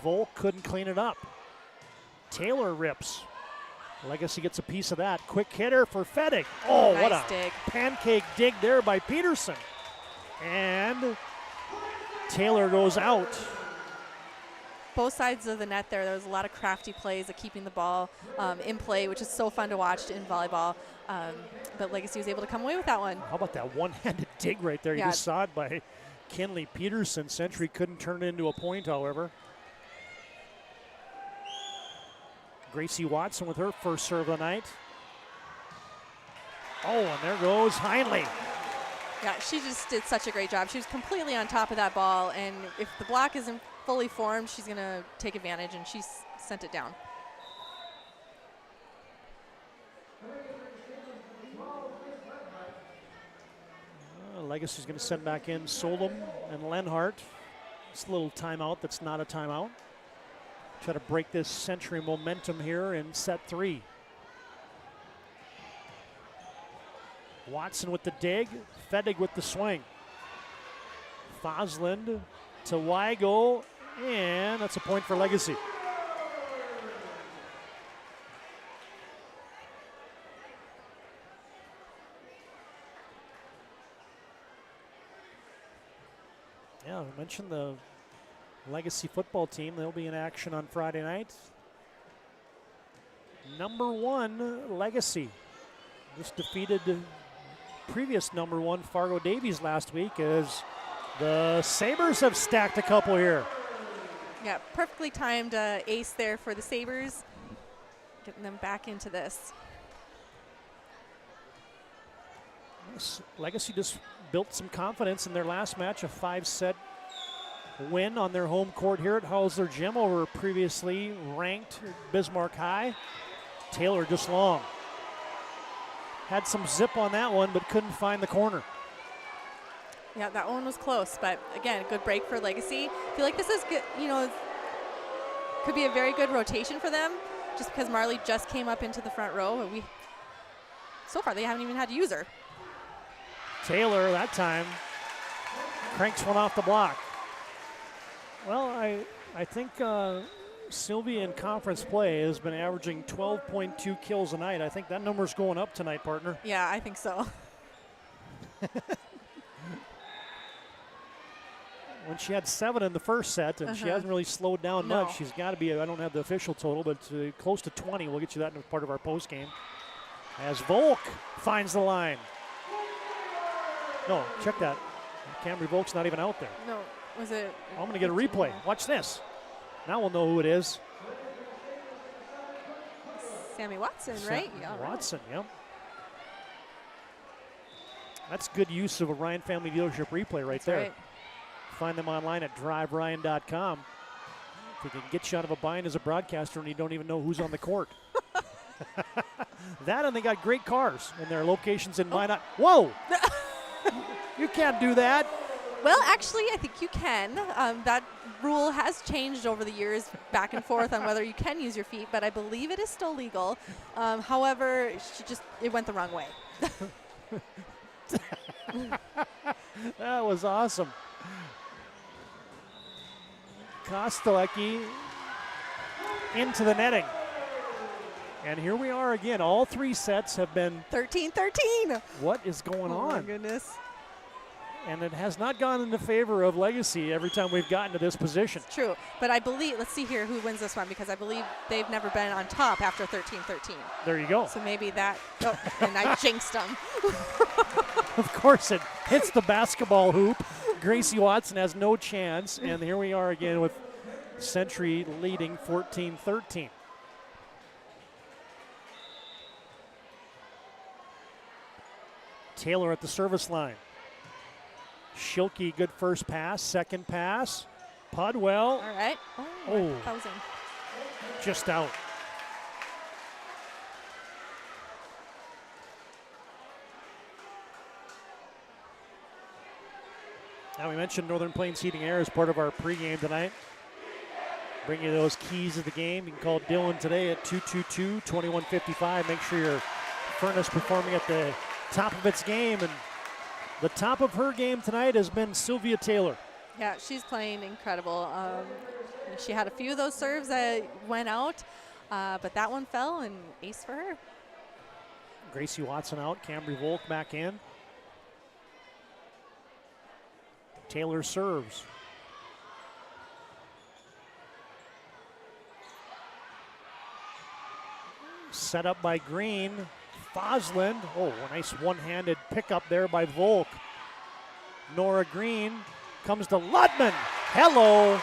Volk couldn't clean it up. Taylor rips. Legacy gets a piece of that. Quick hitter for Fettig. Oh, nice, what a dig. Pancake dig there by Peterson. And Taylor goes out. Both sides of the net there was a lot of crafty plays of keeping the ball in play, which is so fun to watch in volleyball. But Legacy was able to come away with that one. How about that one-handed dig right there? You just saw it by Kinley Peterson. Century couldn't turn it into a point, however. Gracie Watson with her first serve of the night. Oh, and there goes Heinle. Yeah, she just did such a great job. She was completely on top of that ball, and if the block isn't fully formed, she's going to take advantage, and she sent it down. Legacy's going to send back in Solom and Lenhart. It's a little timeout that's not a timeout. Try to break this Century momentum here in set 3. Watson with the dig, Fettig with the swing. Foslin to Weigel, and that's a point for Legacy. Yeah, I mentioned the Legacy football team. They'll be in action on Friday night. Number 1, Legacy. Just defeated previous number 1 Fargo Davies last week as the Sabres have stacked a couple here. Yeah, perfectly timed ace there for the Sabres, getting them back into this. Legacy just built some confidence in their last match, a 5-set win on their home court here at Hausler Gym over previously ranked Bismarck High. Taylor just long. Had some zip on that one, but couldn't find the corner. Yeah, that one was close, but again, a good break for Legacy. I feel like this is good, could be a very good rotation for them, just because Marley just came up into the front row, and so far they haven't even had to use her. Taylor that time cranks one off the block. Well, I think Sylvia in conference play has been averaging 12.2 kills a night. I think that number's going up tonight, partner. Yeah, I think so. When she had 7 in the first set, and she hasn't really slowed down much. She's got to be, I don't have the official total, but close to 20. We'll get you that in part of our post game. As Volk finds the line. No, check that. Camry Volk's not even out there. No, was it? I'm going to get a replay. Watch this. Now we'll know who it is. Sammy Watson, right? Yeah, Watson, yep. That's good use of a Ryan Family Dealership replay right there. Right. Find them online at driveryan.com. If we can get you out of a bind as a broadcaster and you don't even know who's on the court. That, and they got great cars in their locations in Minot. Whoa! You can't do that. Well, actually, I think you can. That rule has changed over the years, back and forth on whether you can use your feet, but I believe it is still legal. However, it went the wrong way. That was awesome. Kostelecki into the netting. And here we are again. All 3 sets have been 13-13. What is going on? Oh, my goodness. And it has not gone in the favor of Legacy every time we've gotten to this position. It's true. But I believe, let's see here who wins this one, because I believe they've never been on top after 13-13. There you go. So maybe that, and I jinxed them. Of course, it hits the basketball hoop. Gracie Watson has no chance. And here we are again with Century leading 14-13. Taylor at the service line. Schilke, good first pass, second pass. Pudwell. All right. Oh, that was in. Just out. Now, we mentioned Northern Plains Heating Air as part of our pregame tonight. Bring you those keys of the game. You can call Dylan today at 222-2155. Make sure your furnace performing at the top of its game. And the top of her game tonight has been Sylvia Taylor. Yeah, she's playing incredible. She had a few of those serves that went out, but that one fell, and ace for her. Gracie Watson out, Cambry Volk back in. Taylor serves. Set up by Green. Fosland. Oh, a nice one-handed pickup there by Volk. Nora Green comes to Ludman. Hello.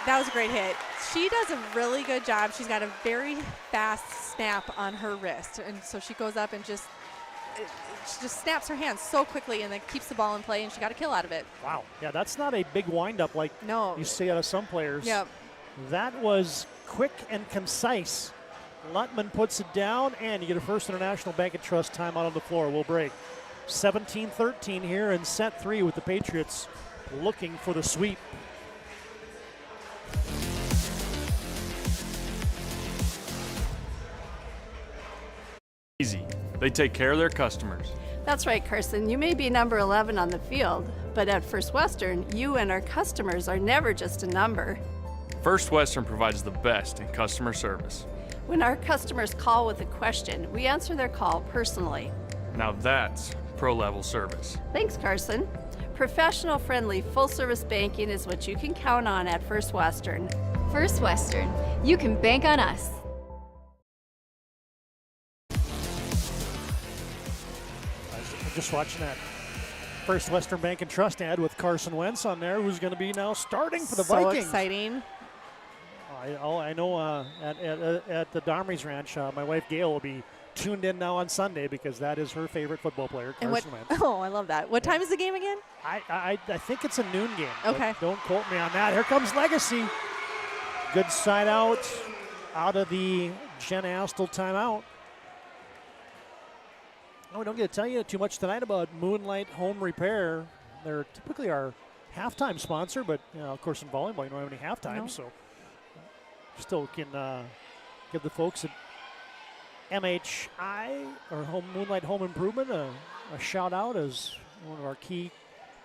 That was a great hit. She does a really good job. She's got a very fast snap on her wrist, and so she goes up and she just snaps her hands so quickly and then keeps the ball in play, and she got a kill out of it. Wow. Yeah, that's not a big windup like you see out of some players. Yep. That was quick and concise. Lutman puts it down, and you get a First International Bank and Trust timeout on the floor. We'll break. 17-13 here in set 3 with the Patriots looking for the sweep. Easy. They take care of their customers. That's right, Carson. You may be number 11 on the field, but at First Western, you and our customers are never just a number. First Western provides the best in customer service. When our customers call with a question, we answer their call personally. Now that's pro-level service. Thanks, Carson. Professional, friendly, full-service banking is what you can count on at First Western. First Western. You can bank on us. I'm just watching that First Western Bank and Trust ad with Carson Wentz on there, who's going to be now starting for the Vikings. So exciting. I know at the Domrey's Ranch, my wife Gail will be tuned in now on Sunday because that is her favorite football player, Carson Wentz. Oh, I love that. What time is the game again? I think it's a noon game. Okay. Don't quote me on that. Here comes Legacy. Good side out of the Jen Astle timeout. No, we don't get to tell you too much tonight about Moonlight Home Repair. They're typically our halftime sponsor, but of course in volleyball you don't have any halftime, so still can give the folks at MHI or Moonlight Home Improvement a shout out as one of our key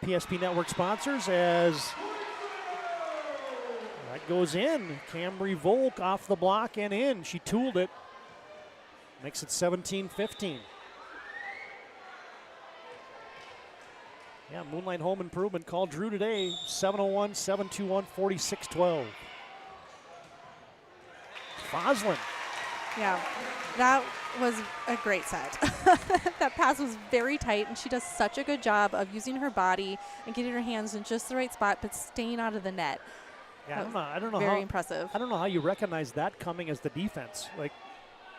PSP Network sponsors. As that goes in, Cambry Volk off the block and in. She tooled it. Makes it 17-15. Yeah, Moonlight Home Improvement. Call Drew today, 701-721-4612. Foslin. Yeah, that was a great set. That pass was very tight, and she does such a good job of using her body and getting her hands in just the right spot, but staying out of the net. Yeah, I don't know very how impressive. I don't know how you recognize that coming as the defense.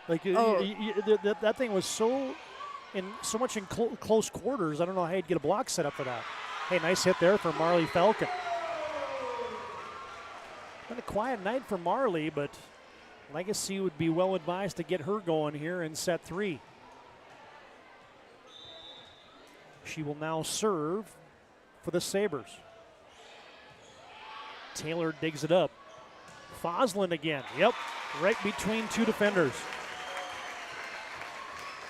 That thing was so much in close quarters. I don't know how you'd get a block set up for that. Hey, nice hit there for Marley Falcon. Been a quiet night for Marley, but Legacy would be well advised to get her going here in set 3. She will now serve for the Sabres. Taylor digs it up. Foslin again. Yep, right between two defenders.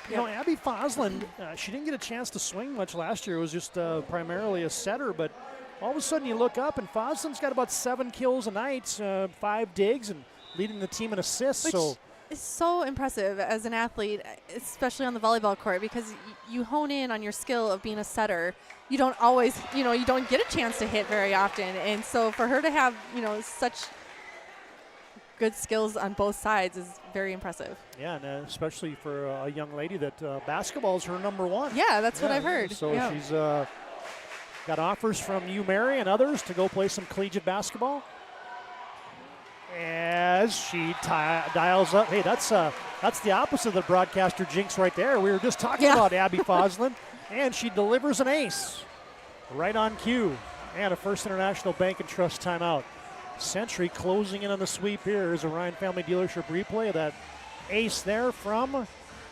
You know, Abby Foslin, she didn't get a chance to swing much last year. It was just primarily a setter, but all of a sudden you look up and Foslin's got about 7 kills a night, 5 digs, and leading the team in assists. is so impressive as an athlete, especially on the volleyball court, because you hone in on your skill of being a setter. You don't always, you don't get a chance to hit very often. And so for her to have, such good skills on both sides is very impressive. Yeah, and especially for a young lady that basketball is her number one. Yeah, that's what I've heard. So yeah. she's got offers from UMary and others to go play some collegiate basketball. As she dials up. Hey, that's the opposite of the broadcaster jinx right there. We were just talking about Abby Foslin, and she delivers an ace right on cue. And a First International Bank and Trust timeout. Century closing in on the sweep here. Is a Ryan Family Dealership replay of that ace there from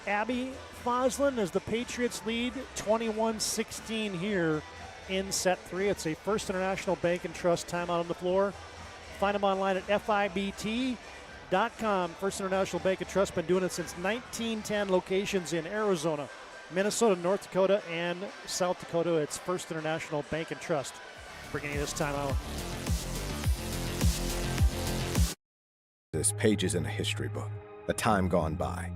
Abby Foslin as the Patriots lead 21-16 here in set 3. It's a First International Bank and Trust timeout on the floor. Find them online at FIBT.com. First International Bank and Trust been doing it since 1910. Locations in Arizona, Minnesota, North Dakota, and South Dakota. It's First International Bank and Trust bringing you this timeout. There's pages in a history book, a time gone by.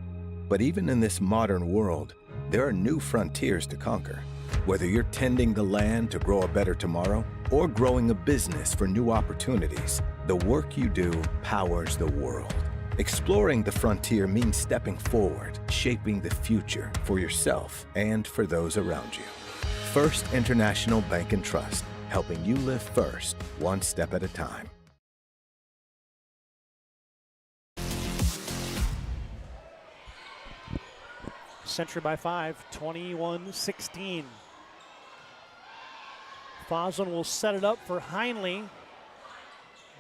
But even in this modern world, there are new frontiers to conquer. Whether you're tending the land to grow a better tomorrow or growing a business for new opportunities, the work you do powers the world. Exploring the frontier means stepping forward, shaping the future for yourself and for those around you. First International Bank and Trust, helping you live first, one step at a time. Century by 5, 21-16. Foslin will set it up for Heinle.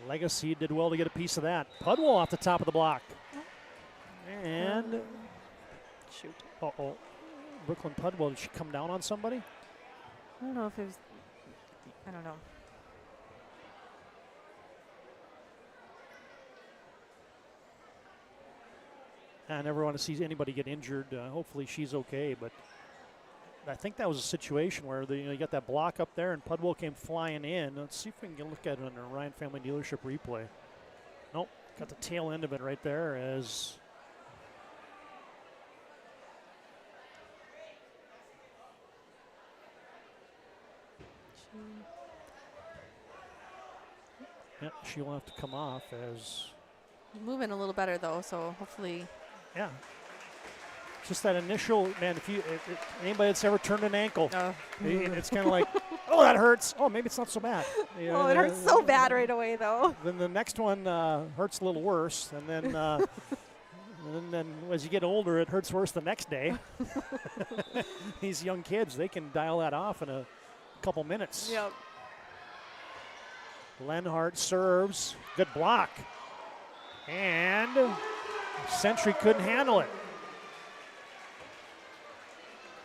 Legacy did well to get a piece of that. Pudwell off the top of the block. And shoot. Uh-oh. Brooklyn Pudwell, did she come down on somebody? I don't know if it was, I don't know. I never want to see anybody get injured. Hopefully she's okay, but I think that was a situation where you got that block up there and Pudwell came flying in. Let's see if we can get a look at it on the Ryan Family Dealership replay. Nope, got the tail end of it right there as she will have to come off as moving a little better though, so hopefully. Yeah. Just that initial, man, if anybody that's ever turned an ankle, it's kind of like, oh, that hurts. Oh, maybe it's not so bad. Oh, it hurts so bad right away, though. Then the next one hurts a little worse. And then, and then as you get older, it hurts worse the next day. These young kids, they can dial that off in a couple minutes. Yep. Lenhart serves. Good block. And Century couldn't handle it.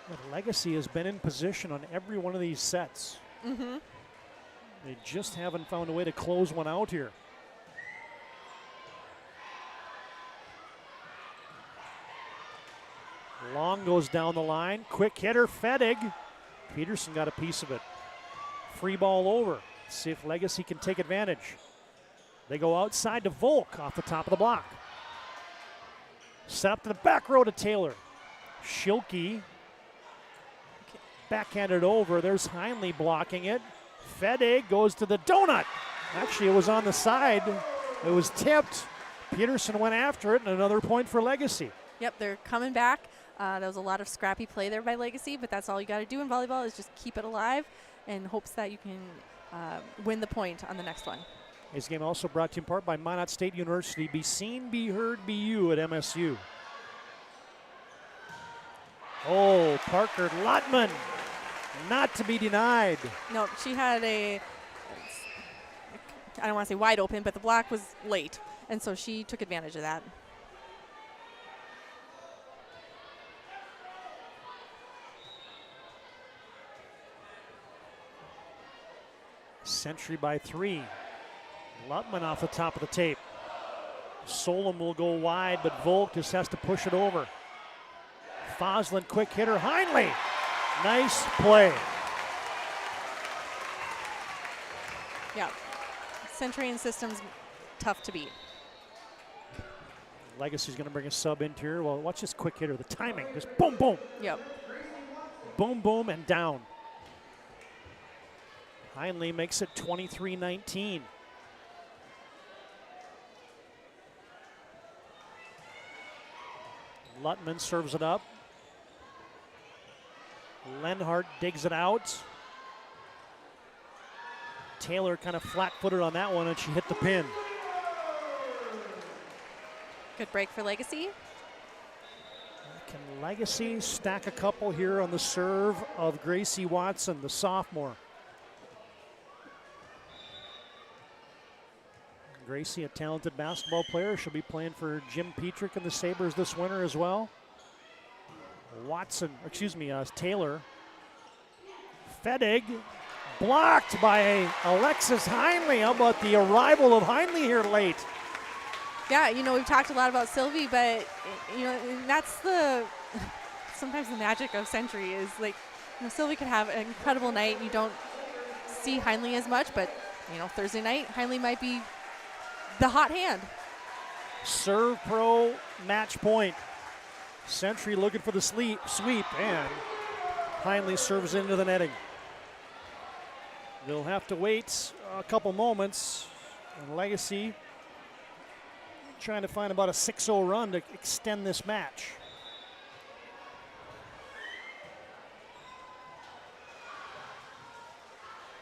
But Legacy has been in position on every one of these sets. Mm-hmm. They just haven't found a way to close one out here. Long goes down the line. Quick hitter, Fedig. Peterson got a piece of it. Free ball over. See if Legacy can take advantage. They go outside to Volk off the top of the block. Set up to the back row to Taylor. Schilke backhanded over. There's Heinle blocking it. Fedig goes to the donut. Actually, it was on the side. It was tipped. Peterson went after it, and another point for Legacy. Yep, they're coming back. There was a lot of scrappy play there by Legacy, but that's all you got to do in volleyball is just keep it alive in hopes that you can win the point on the next one. This game also brought to you in part by Minot State University. Be seen, be heard, be you at MSU. Oh, Parker Lotman, not to be denied. No, she had I don't want to say wide open, but the block was late, and so she took advantage of that. Century by 3. Lutman off the top of the tape. Solom will go wide, but Volk just has to push it over. Foslin, quick hitter, Heinle. Nice play. Yeah, Centurion system's tough to beat. Legacy's going to bring a sub into here. Well, watch this quick hitter. The timing, just boom, boom. Yep. Boom, boom, and down. Heinle makes it 23-19. Lutman serves it up. Lenhart digs it out. Taylor kind of flat-footed on that one, and she hit the pin. Good break for Legacy. Can Legacy stack a couple here on the serve of Gracie Watson, the sophomore? Gracie, a talented basketball player. She'll be playing for Jim Petrick and the Sabres this winter as well. Taylor. Fedig blocked by Alexis Heinle. How about the arrival of Heinle here late? Yeah, we've talked a lot about Sylvie, but, that's sometimes the magic of Century is like, Sylvie could have an incredible night. You don't see Heinle as much, but, Thursday night, Heinle might be the hot hand. Serve Pro match point. Century looking for the sweep, and Heinle serves into the netting. They'll have to wait a couple moments, and Legacy trying to find about a 6-0 run to extend this match.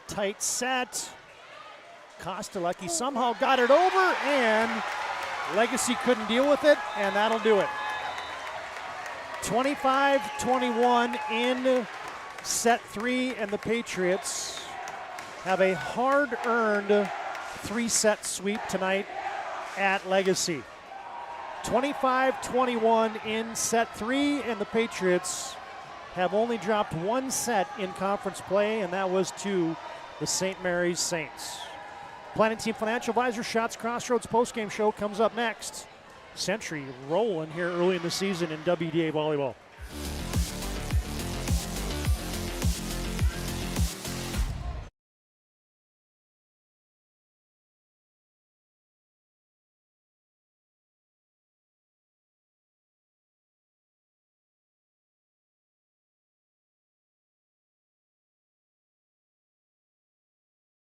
Tight set. Kostelecki somehow got it over, and Legacy couldn't deal with it, and that'll do it. 25-21 in set 3, and the Patriots have a hard-earned 3-set sweep tonight at Legacy. 25-21 in set 3, and the Patriots have only dropped 1 set in conference play, and that was to the St. Mary's Saints. Planet Team Financial Advisor Shots Crossroads postgame show comes up next. Century rolling here early in the season in WDA volleyball.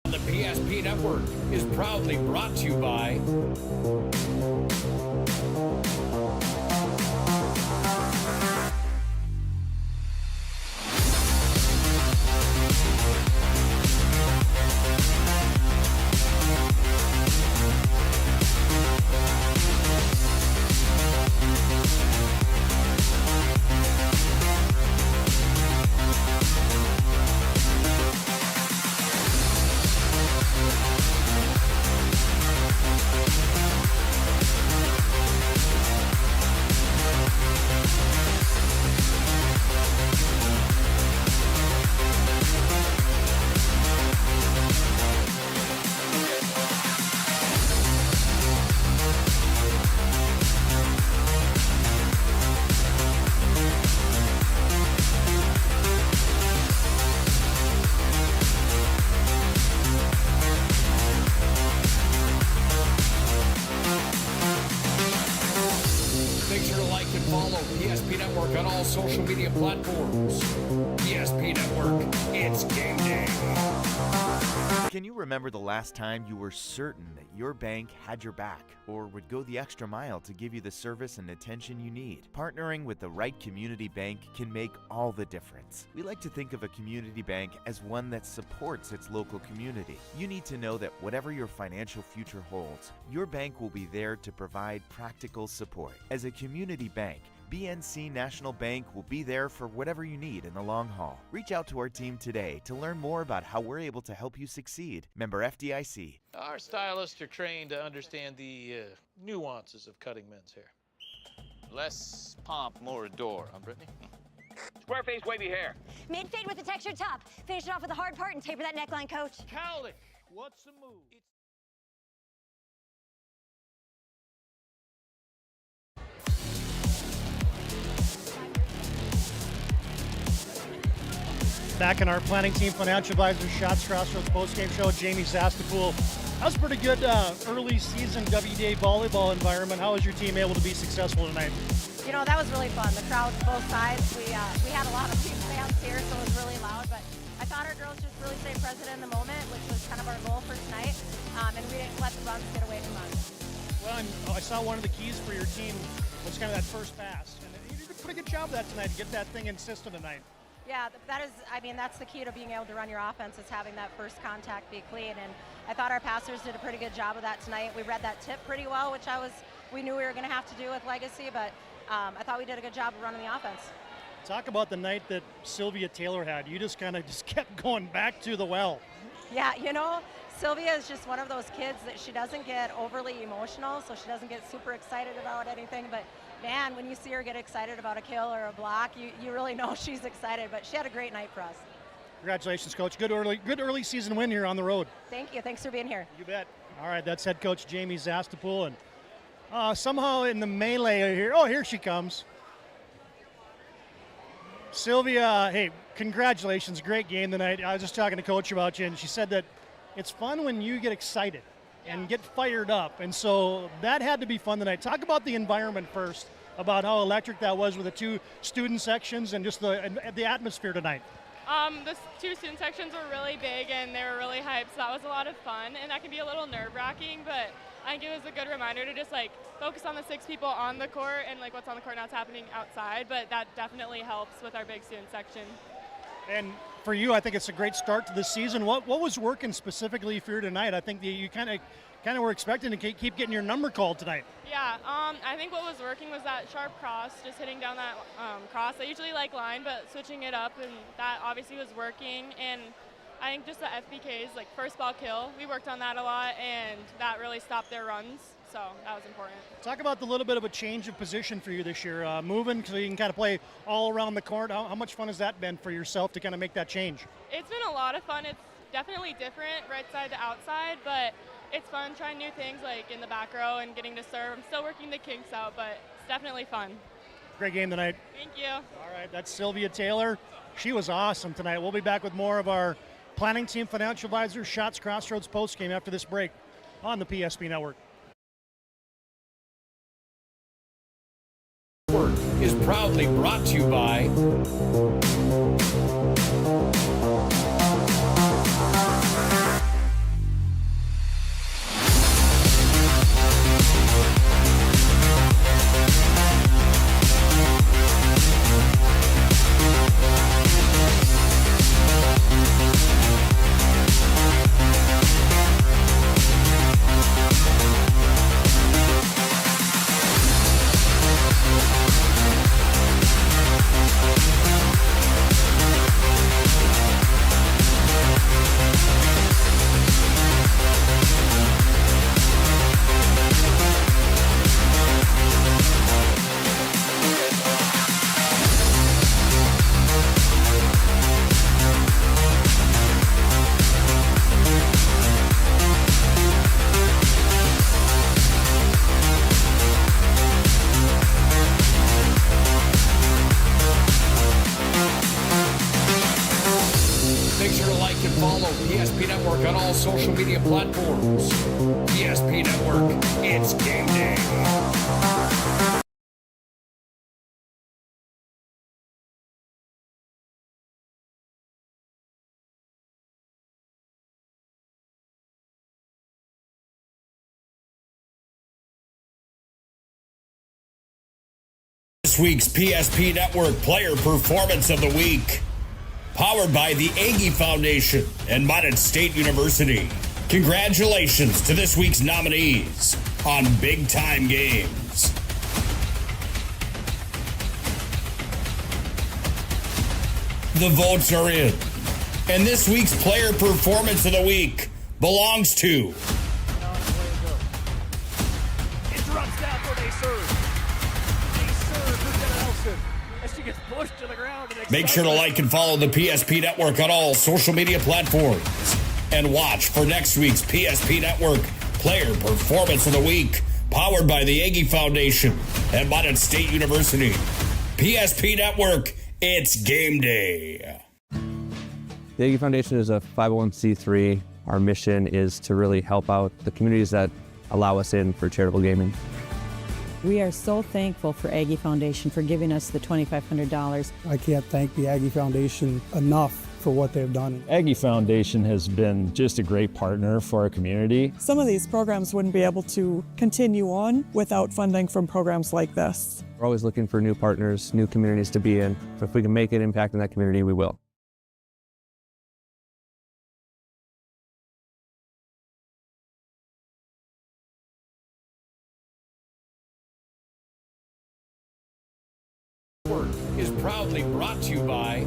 The PSP Network is proudly brought to you by social media platforms. PSP Network, it's game day. Can you remember the last time you were certain that your bank had your back or would go the extra mile to give you the service and attention you need? Partnering with the right community bank can make all the difference. We like to think of a community bank as one that supports its local community. You need to know that whatever your financial future holds, your bank will be there to provide practical support. As a community bank, BNC National Bank will be there for whatever you need in the long haul. Reach out to our team today to learn more about how we're able to help you succeed. Member FDIC. Our stylists are trained to understand the nuances of cutting men's hair. Less pomp, more adore, huh, Brittany? Square face, wavy hair. Mid fade with a textured top. Finish it off with a hard part and taper that neckline, coach. Cowlick, what's the move? Back in our Planning Team Financial Advisor Shots Crossroads postgame show, Jamie Zastapool That was a pretty good early season WDA volleyball environment. How was your team able to be successful tonight? You know, that was really fun. The crowd, both sides. We had a lot of team fans here, so it was really loud. But I thought our girls just really stayed present in the moment, which was kind of our goal for tonight. And we didn't let the runs get away from us. Well, I saw one of the keys for your team was kind of that first pass. And you did a pretty good job of that tonight to get that thing in system tonight. Yeah, that's the key to being able to run your offense is having that first contact be clean. And I thought our passers did a pretty good job of that tonight. We read that tip pretty well, which we knew we were going to have to do with Legacy, but I thought we did a good job of running the offense. Talk about the night that Sylvia Taylor had. You just kind of kept going back to the well. Yeah, you know, Sylvia is just one of those kids that she doesn't get overly emotional, so she doesn't get super excited about anything. But man, when you see her get excited about a kill or a block, you really know she's excited. But she had a great night for us. Congratulations, Coach. Good early season win here on the road. Thank you. Thanks for being here. You bet. All right, that's head coach Jamie Zastapul. And somehow in the melee here, here she comes. Sylvia, hey, congratulations. Great game tonight. I was just talking to Coach about you, and she said that it's fun when you get excited and get fired up. And so that had to be fun tonight. Talk about the environment first, about how electric that was with the two student sections and just the atmosphere tonight. The two student sections were really big and they were really hyped, so that was a lot of fun. And that can be a little nerve-wracking, but I think it was a good reminder to just focus on the 6 people on the court and what's on the court now is happening outside, but that definitely helps with our big student section. And for you, I think it's a great start to the season. What was working specifically for you tonight? I think that you kind of were expecting to keep getting your number called tonight. Yeah, I think what was working was that sharp cross, just hitting down that cross. I usually like line, but switching it up, and that obviously was working. And I think just the FBKs, first ball kill, we worked on that a lot, and that really stopped their runs. So that was important. Talk about the little bit of a change of position for you this year, moving so you can kind of play all around the court. How much fun has that been for yourself to kind of make that change? It's been a lot of fun. It's definitely different right side to outside, but it's fun trying new things in the back row and getting to serve. I'm still working the kinks out, but it's definitely fun. Great game tonight. Thank you. All right, that's Sylvia Taylor. She was awesome tonight. We'll be back with more of our planning team financial advisor Shots Crossroads postgame after this break on the PSP Network. Is proudly brought to you by social media platforms. PSP Network, it's game day. This week's PSP Network Player Performance of the Week, powered by the Aggie Foundation and Mountain State University. Congratulations to this week's nominees on Big Time Games. The votes are in, and this week's Player Performance of the Week belongs to... Interrupts down for a serve. A serve for Jenna Nelson as she gets pushed to the ground. Make sure to like and follow the PSP Network on all social media platforms. And watch for next week's PSP Network Player Performance of the Week, powered by the Aggie Foundation and Mountain State University. PSP Network, it's game day. The Aggie Foundation is a 501c3 Our mission is to really help out the communities that allow us in for charitable gaming. We are so thankful for Aggie Foundation for giving us the $2,500. I can't thank the Aggie Foundation enough for what they've done. Aggie Foundation has been just a great partner for our community. Some of these programs wouldn't be able to continue on without funding from programs like this. We're always looking for new partners, new communities to be in. So if we can make an impact in that community, we will. Is proudly brought to you by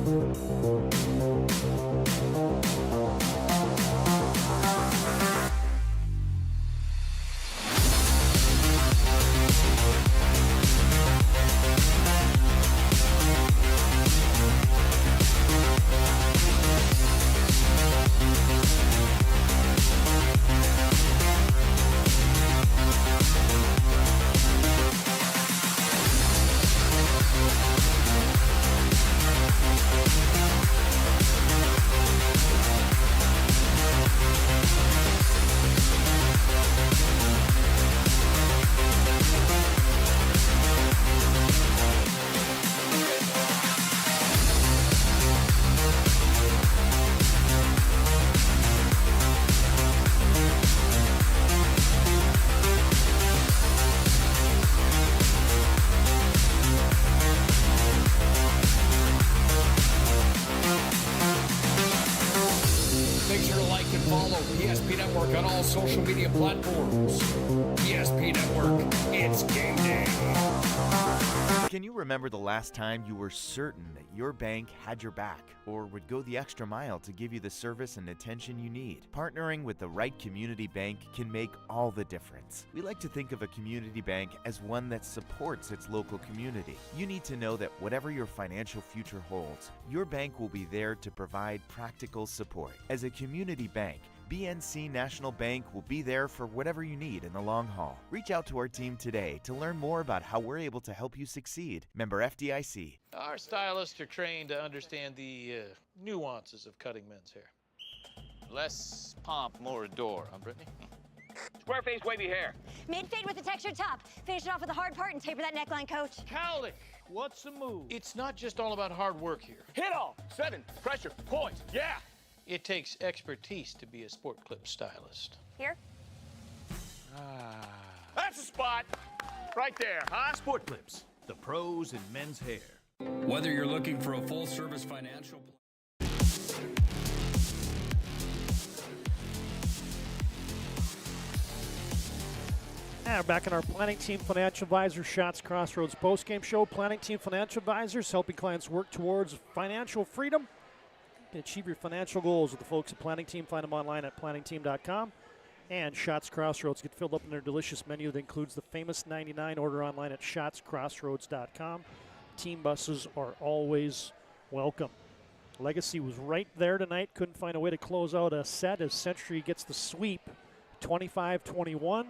PSP Network on all social media platforms. PSP Network, it's game day. Can you remember the last time you were certain that your bank had your back or would go the extra mile to give you the service and attention you need? Partnering with the right community bank can make all the difference. We like to think of a community bank as one that supports its local community. You need to know that whatever your financial future holds, your bank will be there to provide practical support. As a community bank, BNC National Bank will be there for whatever you need in the long haul. Reach out to our team today to learn more about how we're able to help you succeed. Member FDIC. Our stylists are trained to understand the nuances of cutting men's hair. Less pomp, more adore, huh, Brittany? Square face, wavy hair. Mid-fade with a textured top. Finish it off with the hard part and taper that neckline, coach. Cowlick, what's the move? It's not just all about hard work here. Hit off. 7. Pressure. Point. Yeah. It takes expertise to be a sport clip stylist. Here? That's the spot. Right there, huh? Sport Clips, the pros in men's hair. Whether you're looking for a full-service financial And back in our Planning Team Financial Advisors Shots Crossroads postgame show. Planning Team Financial Advisors helping clients work towards financial freedom. To achieve your financial goals with the folks at Planning Team. Find them online at planningteam.com. And Shots Crossroads get filled up in their delicious menu that includes the famous 99. Order online at shotscrossroads.com. Team buses are always welcome. Legacy was right there tonight. Couldn't find a way to close out a set as Century gets the sweep. 25-21,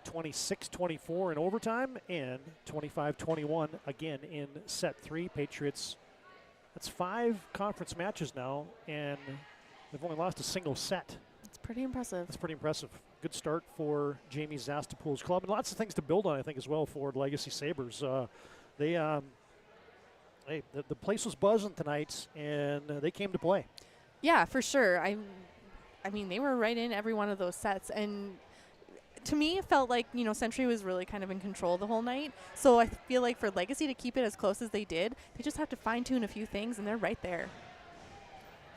26-24 in overtime, and 25-21 again in set 3. Patriots, that's 5 conference matches now, and they've only lost a single set. It's pretty impressive. That's pretty impressive. Good start for Jamie Zastapool's club, and lots of things to build on, I think, as well for Legacy Sabres. The place was buzzing tonight, and they came to play. Yeah, for sure. I mean, they were right in every one of those sets, and to me, it felt like, Century was really kind of in control the whole night. So I feel like for Legacy to keep it as close as they did, they just have to fine-tune a few things, and they're right there.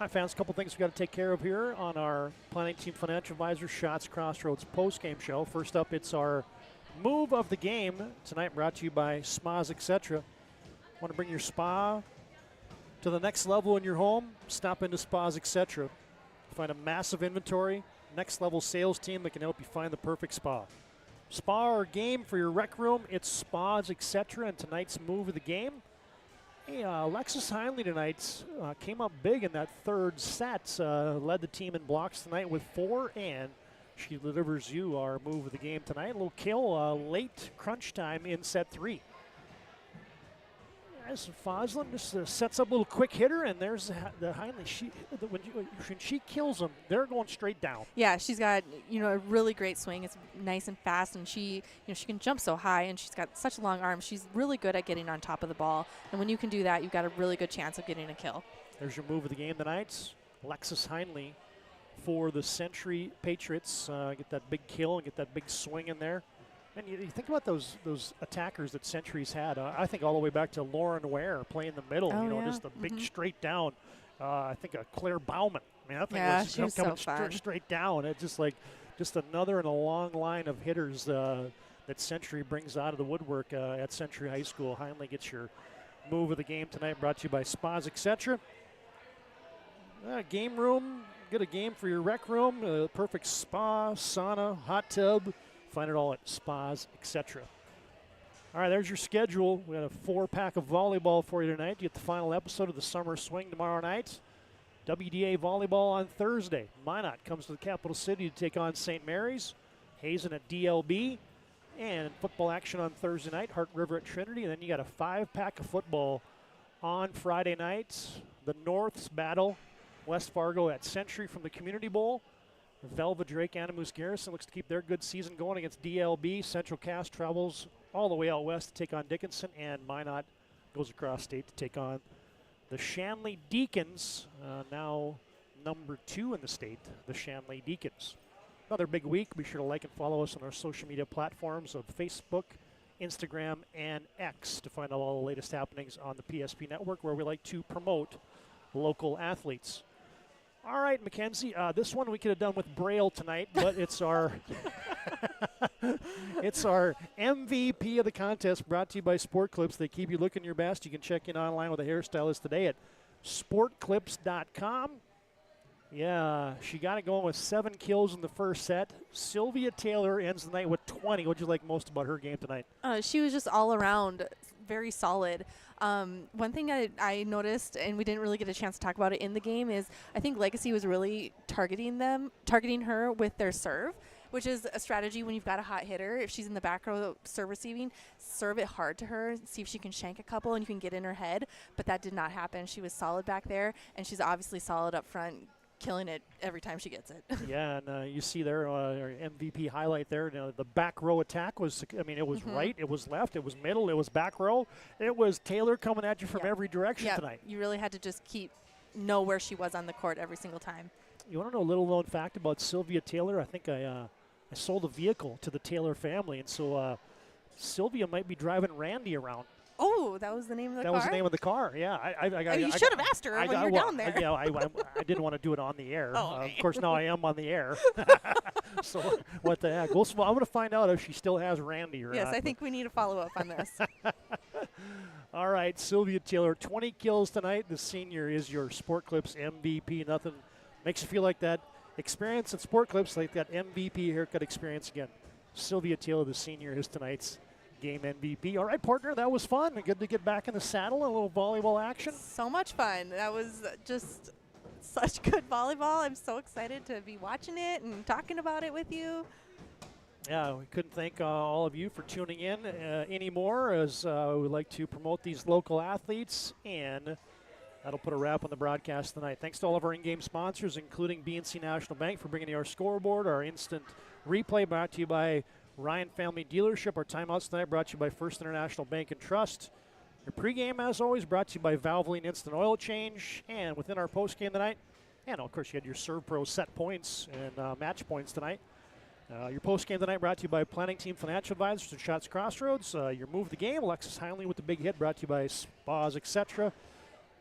Hi, fans. A couple things we've got to take care of here on our Planning Team Financial Advisors Shots Crossroads postgame show. First up, it's our move of the game tonight, brought to you by Spas Etc. Want to bring your spa to the next level in your home? Stop into Spas Etc. Find a massive inventory, next level sales team that can help you find the perfect spa. Spa or game for your rec room, it's Spas Etc. And tonight's move of the game. Hey, Alexis Heinley tonight came up big in that third set, led the team in blocks tonight with 4, and she delivers you our move of the game tonight. A little kill late crunch time in set 3. Nice. Foslin just sets up a little quick hitter, and there's the Heinley. When she kills them, they're going straight down. Yeah, she's got a really great swing. It's nice and fast, and she can jump so high, and she's got such long arms. She's really good at getting on top of the ball, and when you can do that, you've got a really good chance of getting a kill. There's your move of the game tonight. Alexis Heinley for the Century Patriots. Get that big kill and get that big swing in there. And you think about those attackers that Century's had. I think all the way back to Lauren Ware playing the middle. Just the big straight down. I think Claire Bauman. I mean, that thing was coming straight down. It's just another in a long line of hitters that Century brings out of the woodwork at Century High School. Heinley gets your move of the game tonight, brought to you by Spas, etc. Game room. Get a game for your rec room. Perfect spa, sauna, hot tub. Find it all at Spas, etc. All right, there's your schedule. We got a 4-pack of volleyball for you tonight. You get the final episode of the Summer Swing tomorrow night. WDA volleyball on Thursday. Minot comes to the capital city to take on St. Mary's. Hazen at DLB. And football action on Thursday night. Hart River at Trinity. And then you got a 5-pack of football on Friday night. The Norths battle West Fargo at Century from the Community Bowl. Velva Drake Animus Garrison looks to keep their good season going against DLB. Central Cass travels all the way out west to take on Dickinson, and Minot goes across state to take on the Shanley Deacons, now number 2 in the state, the Shanley Deacons. Another big week. Be sure to like and follow us on our social media platforms of Facebook, Instagram, and X to find out all the latest happenings on the PSP network, where we like to promote local athletes. All right, Mackenzie, this one we could have done with Braille tonight, but it's our it's our MVP of the contest, brought to you by Sport Clips. They keep you looking your best. You can check in online with a hairstylist today at sportclips.com. Yeah, she got it going with 7 kills in the first set. Sylvia Taylor ends the night with 20. What did you like most about her game tonight? She was just all around very solid. One thing I noticed, and we didn't really get a chance to talk about it in the game, is I think Legacy was really targeting her with their serve, which is a strategy when you've got a hot hitter. If she's in the back row serve receiving, serve it hard to her, see if she can shank a couple and you can get in her head. But that did not happen. She was solid back there, and she's obviously solid up front, killing it every time she gets it. Yeah, and you see there our MVP highlight there. The back row attack was, it was right, it was left, it was middle, it was back row. It was Taylor coming at you from every direction tonight. You really had to just know where she was on the court every single time. You want to know a little known fact about Sylvia Taylor? I think I sold a vehicle to the Taylor family, and so Sylvia might be driving Randy around. Oh, that was the name of the car? That was the name of the car, yeah. You should have asked her when you were down there. I didn't want to do it on the air. Oh, of course, now I am on the air. So what the heck? Well, I'm going to find out if she still has Randy or not. Yes, I think we need a follow-up on this. All right, Sylvia Taylor, 20 kills tonight. The senior is your Sport Clips MVP. Nothing makes you feel like that experience at Sport Clips, like that MVP haircut experience again. Sylvia Taylor, the senior, is tonight's game MVP. All right, partner, that was fun. Good to get back in the saddle, a little volleyball action. So much fun. That was just such good volleyball. I'm so excited to be watching it and talking about it with you. Yeah, we couldn't thank all of you for tuning in anymore, as we like to promote these local athletes, and that'll put a wrap on the broadcast tonight. Thanks to all of our in-game sponsors, including BNC National Bank, for bringing you our scoreboard, our instant replay, brought to you by Ryan Family Dealership. Our timeouts tonight brought to you by First International Bank and Trust. Your pregame, as always, brought to you by Valvoline Instant Oil Change. And within our postgame tonight, and of course you had your Serve Pro set points and match points tonight. Your postgame tonight brought to you by Planning Team Financial Advisors and Shots Crossroads. Your move of the game, Alexis Heinley with the big hit, brought to you by Spas, etc.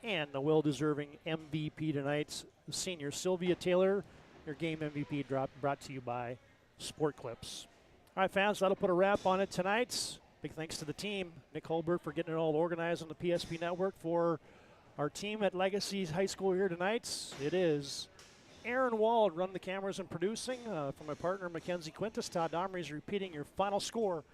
And the well-deserving MVP tonight, the senior Sylvia Taylor. Your game MVP brought to you by Sport Clips. All right, fans, that'll put a wrap on it tonight. Big thanks to the team, Nick Holberg, for getting it all organized on the PSP Network. For our team at Legacy High School here tonight, it is Aaron Wald running the cameras and producing. For my partner, Mackenzie Quintus, Todd Domry is repeating your final score.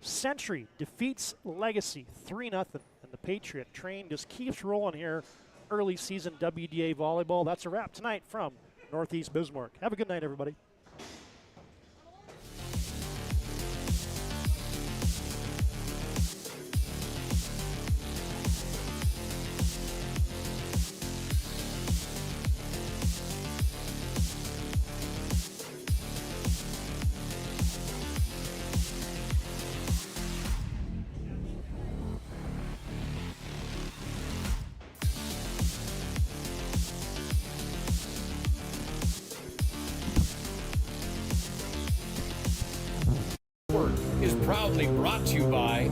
Century defeats Legacy 3-0, and the Patriot train just keeps rolling here. Early season WDA volleyball. That's a wrap tonight from Northeast Bismarck. Have a good night, everybody. proudly brought to you by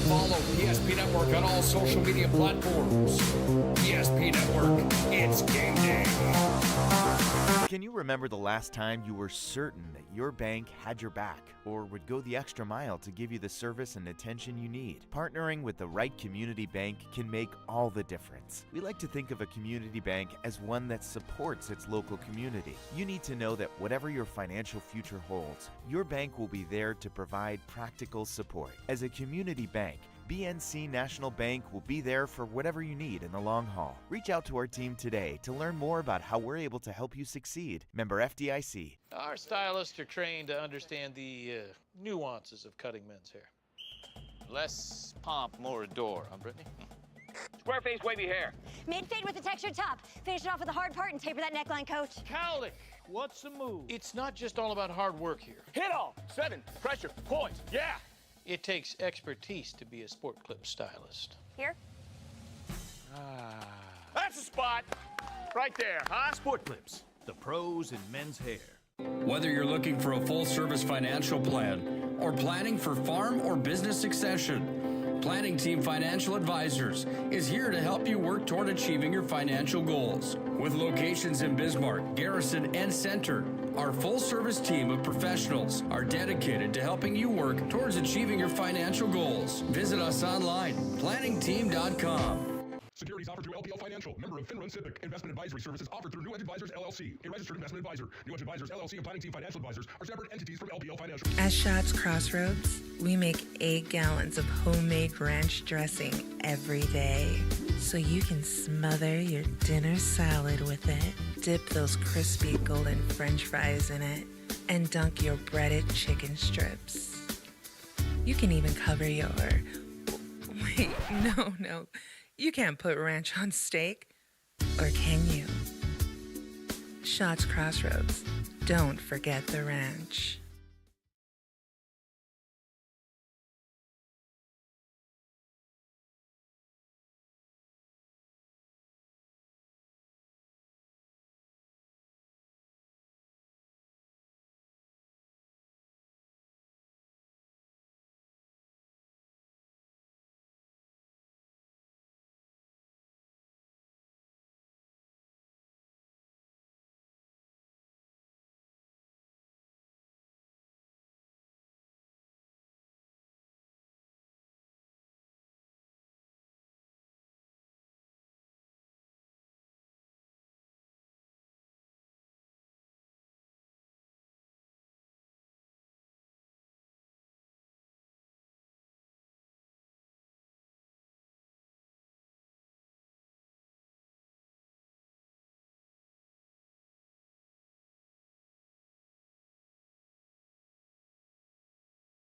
follow PSP Network on all social media platforms. PSP Network, it's game day. Can you remember the last time you were certain that your bank had your back or would go the extra mile to give you the service and attention you need? Partnering with the right community bank can make all the difference. We like to think of a community bank as one that supports its local community. You need to know that whatever your financial future holds, your bank will be there to provide practical support. As a community bank, BNC National Bank will be there for whatever you need in the long haul. Reach out to our team today to learn more about how we're able to help you succeed. Member FDIC. Our stylists are trained to understand the nuances of cutting men's hair. Less pomp, more adore, huh, Brittany? Square face, wavy hair. Mid-fade with a textured top. Finish it off with a hard part and taper that neckline, coach. Cowlick, what's the move? It's not just all about hard work here. Hit all. 7. Pressure. Points. Yeah. It takes expertise to be a sport clip stylist. Here? That's the spot. Right there, huh? Sport Clips, the pros in men's hair. Whether you're looking for a full-service financial plan or planning for farm or business succession, Planning Team Financial Advisors is here to help you work toward achieving your financial goals. With locations in Bismarck, Garrison, and Center, our full-service team of professionals are dedicated to helping you work towards achieving your financial goals. Visit us online, planningteam.com. Securities offered through LPL Financial, member of FINRA and Civic. Investment advisory services offered through New Edge Advisors, LLC, a registered investment advisor. New Edge Advisors, LLC, and Planning Team Financial Advisors are separate entities from LPL Financial. At Schatz Crossroads, we make 8 gallons of homemade ranch dressing every day, so you can smother your dinner salad with it, dip those crispy golden French fries in it, and dunk your breaded chicken strips. You can even cover your... Wait, no. You can't put ranch on steak, or can you? Schatz Crossroads. Don't forget the ranch.